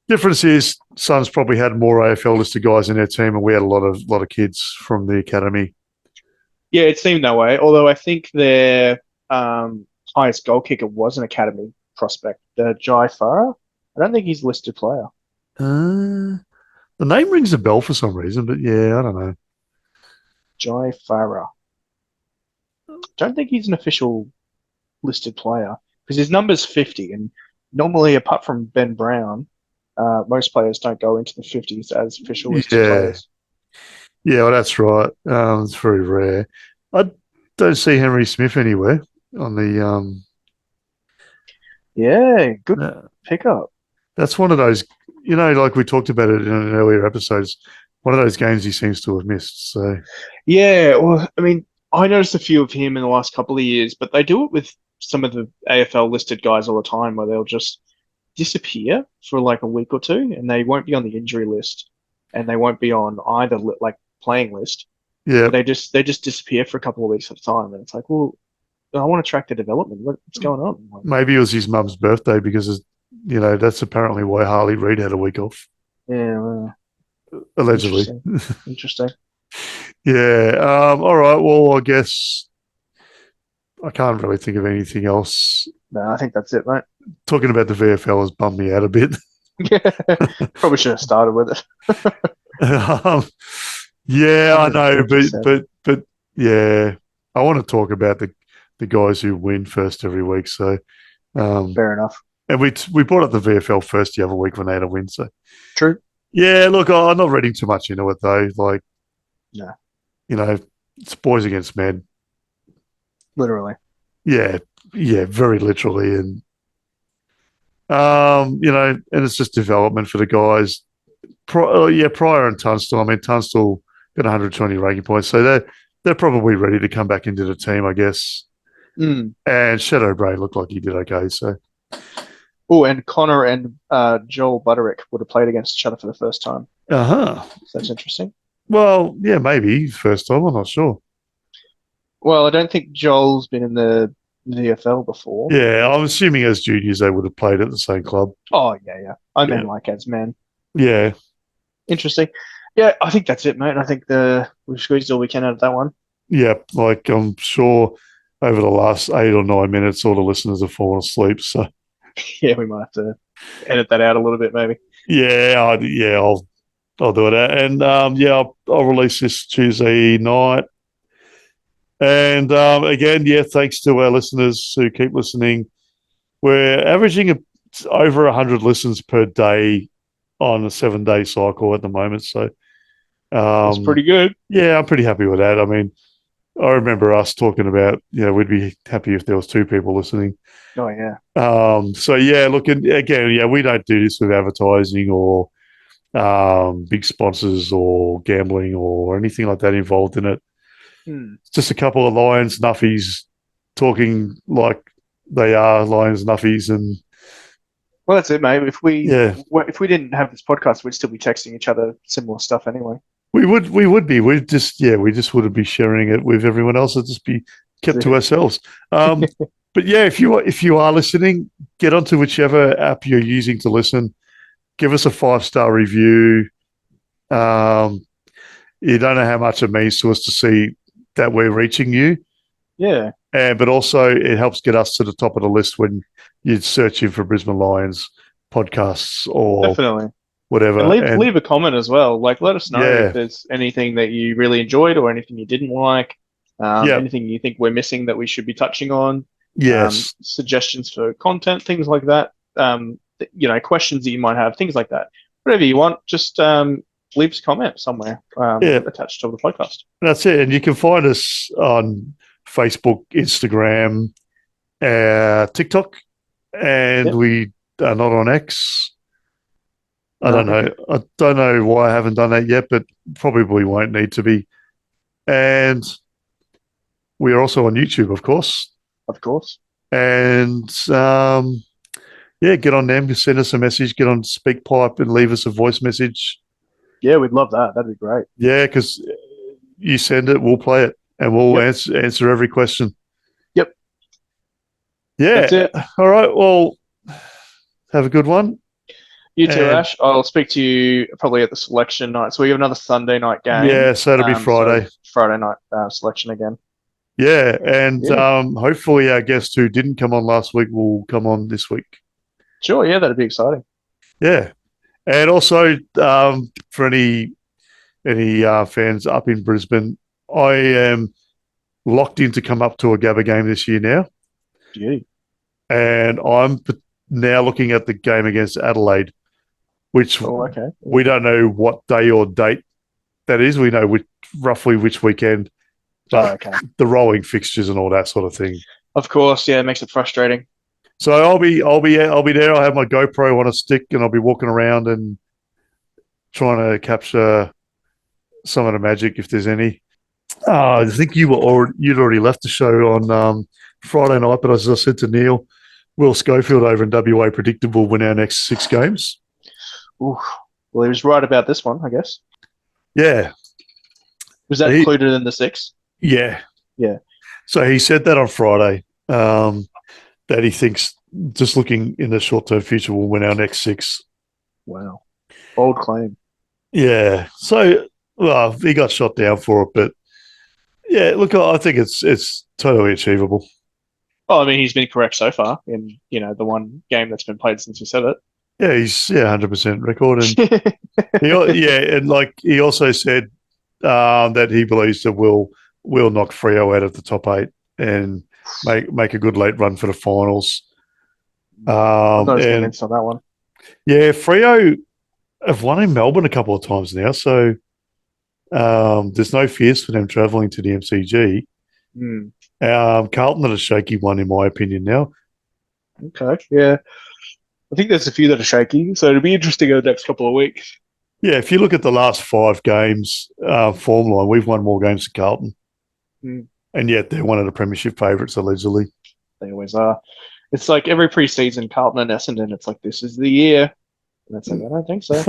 Difference is Suns probably had more AFL listed guys in their team, and we had a lot of kids from the academy. Yeah, it seemed that way. Although I think their highest goal kicker was an academy prospect, Jai Farah. I don't think he's a listed player. The name rings a bell for some reason, but yeah, I don't know. Jai Farah. Don't think he's an official listed player because his number's 50, and normally, apart from Ben Brown, most players don't go into the 50s as official listed players. Yeah, well, that's right. It's very rare. I don't see Henry Smith anywhere on the. Yeah, good pickup. That's one of those, like we talked about it in an earlier episodes. One of those games he seems to have missed. So. Yeah, well, I mean, I noticed a few of him in the last couple of years, but they do it with some of the AFL listed guys all the time, where they'll just disappear for like a week or two, and they won't be on the injury list, and they won't be on either playing list. Yeah, they just disappear for a couple of weeks at a time, and it's like, well, I want to track the development. What's going on? Maybe it was his mum's birthday because that's apparently why Harley Reid had a week off. Yeah, well, allegedly. Interesting. Yeah. All right. Well, I guess I can't really think of anything else. No, I think that's it, mate. Talking about the VFL has bummed me out a bit. Probably should have started with it. Yeah, I know, but yeah, I want to talk about the guys who win first every week. So fair enough. And we brought up the VFL first the other week when they had a win. So true. Yeah, look, I'm not reading too much into it though. Like, no, it's boys against men. Literally. Yeah, very literally, and and it's just development for the guys. Pryor and Tunstall. I mean, Tunstall got 120 ranking points, so they're probably ready to come back into the team, I guess. And Shadow Bray looked like he did okay. So, and Connor and Joel Butterick would have played against each other for the first time. So that's interesting. Well, yeah, maybe first time. I'm not sure. Well, I don't think Joel's been in the VFL before. Yeah, I'm assuming as juniors they would have played at the same club. Oh, yeah. I mean, like as men. Yeah. Interesting. Yeah, I think that's it, mate. I think we've squeezed all we can out of that one. Yeah, like I'm sure over the last 8 or 9 minutes, all the listeners have fallen asleep. So yeah, we might have to edit that out a little bit, maybe. Yeah, I'll do it. And I'll release this Tuesday night. And again, thanks to our listeners who keep listening. We're averaging over 100 listens per day on a 7-day cycle at the moment. So that's pretty good. Yeah, I'm pretty happy with that. I mean, I remember us talking about, we'd be happy if there was 2 people listening. Oh, yeah. So, look, again, we don't do this with advertising or big sponsors or gambling or anything like that involved in it. It's just a couple of Lions nuffies talking like they are Lions nuffies, and well, that's it, mate. If we didn't have this podcast, we'd still be texting each other similar stuff anyway. We would be. We just wouldn't be sharing it with everyone else. It'd just be kept to ourselves. But if you are listening, get onto whichever app you're using to listen. Give us a 5-star review. You don't know how much it means to us to see that we're reaching you. Yeah. But also it helps get us to the top of the list when you're searching for Brisbane Lions podcasts or definitely whatever. And leave a comment as well. Like, let us know if there's anything that you really enjoyed or anything you didn't like. Anything you think we're missing that we should be touching on. Yes. Suggestions for content, things like that. Questions that you might have, things like that. Whatever you want, just leave us a comment somewhere attached to the podcast. That's it. And you can find us on Facebook, Instagram, TikTok, and we are not on X. I No. don't know. I don't know why I haven't done that yet, but probably won't need to be. And we are also on YouTube, of course. Of course. And get on them, send us a message, get on SpeakPipe and leave us a voice message. Yeah, we'd love that. That'd be great. Yeah, because you send it, we'll play it, and we'll answer every question. Yep. Yeah. That's it. All right. Well, have a good one. You too, Ash. I'll speak to you probably at the selection night. So we have another Sunday night game. Yeah, so it'll be Friday. So Friday night selection again. Yeah, and hopefully our guest who didn't come on last week will come on this week. Sure, yeah, that'd be exciting. Yeah, and also for any fans up in Brisbane, I am locked in to come up to a Gabba game this year now. Gee. And I'm now looking at the game against Adelaide, which we don't know what day or date that is. We know roughly which weekend, but the rolling fixtures and all that sort of thing. Of course, yeah, it makes it frustrating. So I'll be there. I'll have my GoPro on a stick, and I'll be walking around and trying to capture some of the magic if there's any. I think you'd already left the show on Friday night, but as I said to Neil, Will Schofield over in WA predicted we'll win our next 6 games. Ooh. Well, he was right about this one, I guess. Yeah. Was that included in the 6? Yeah. Yeah. So he said that on Friday, that he thinks just looking in the short-term future we'll win our next 6. Wow. Bold claim. Yeah. So, well, he got shot down for it, but yeah, look, I think it's totally achievable. Oh, I mean, he's been correct so far in, the one game that's been played since he said it. Yeah, he's 100% record. And he also said that he believes that we'll knock Freo out of the top 8 and make a good late run for the finals. I'm not as convinced on that one. Yeah, Freo have won in Melbourne a couple of times now, so there's no fears for them travelling to the MCG. Carlton are a shaky one, in my opinion, now. Okay, yeah. I think there's a few that are shaky, so it'll be interesting over the next couple of weeks. Yeah, if you look at the last 5 games form line, we've won more games than Carlton. And yet they're one of the premiership favourites, allegedly. They always are. It's like every pre-season, Carlton and Essendon, it's like, this is the year. And it's like, I don't think so.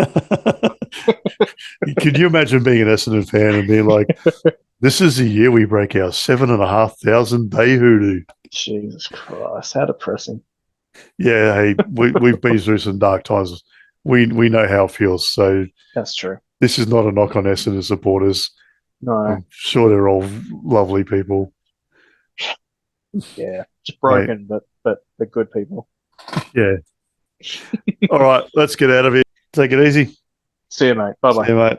Could you imagine being an Essendon fan and being like, this is the year we break our 7,500 day hoodoo? Jesus Christ, how depressing. Yeah, hey, we've been through some dark times. We know how it feels. So that's true. This is not a knock on Essendon supporters. No. I'm sure they're all lovely people. Yeah, just broken, but they're good people. Yeah. All right, let's get out of here. Take it easy. See you, mate. Bye-bye. See you, mate.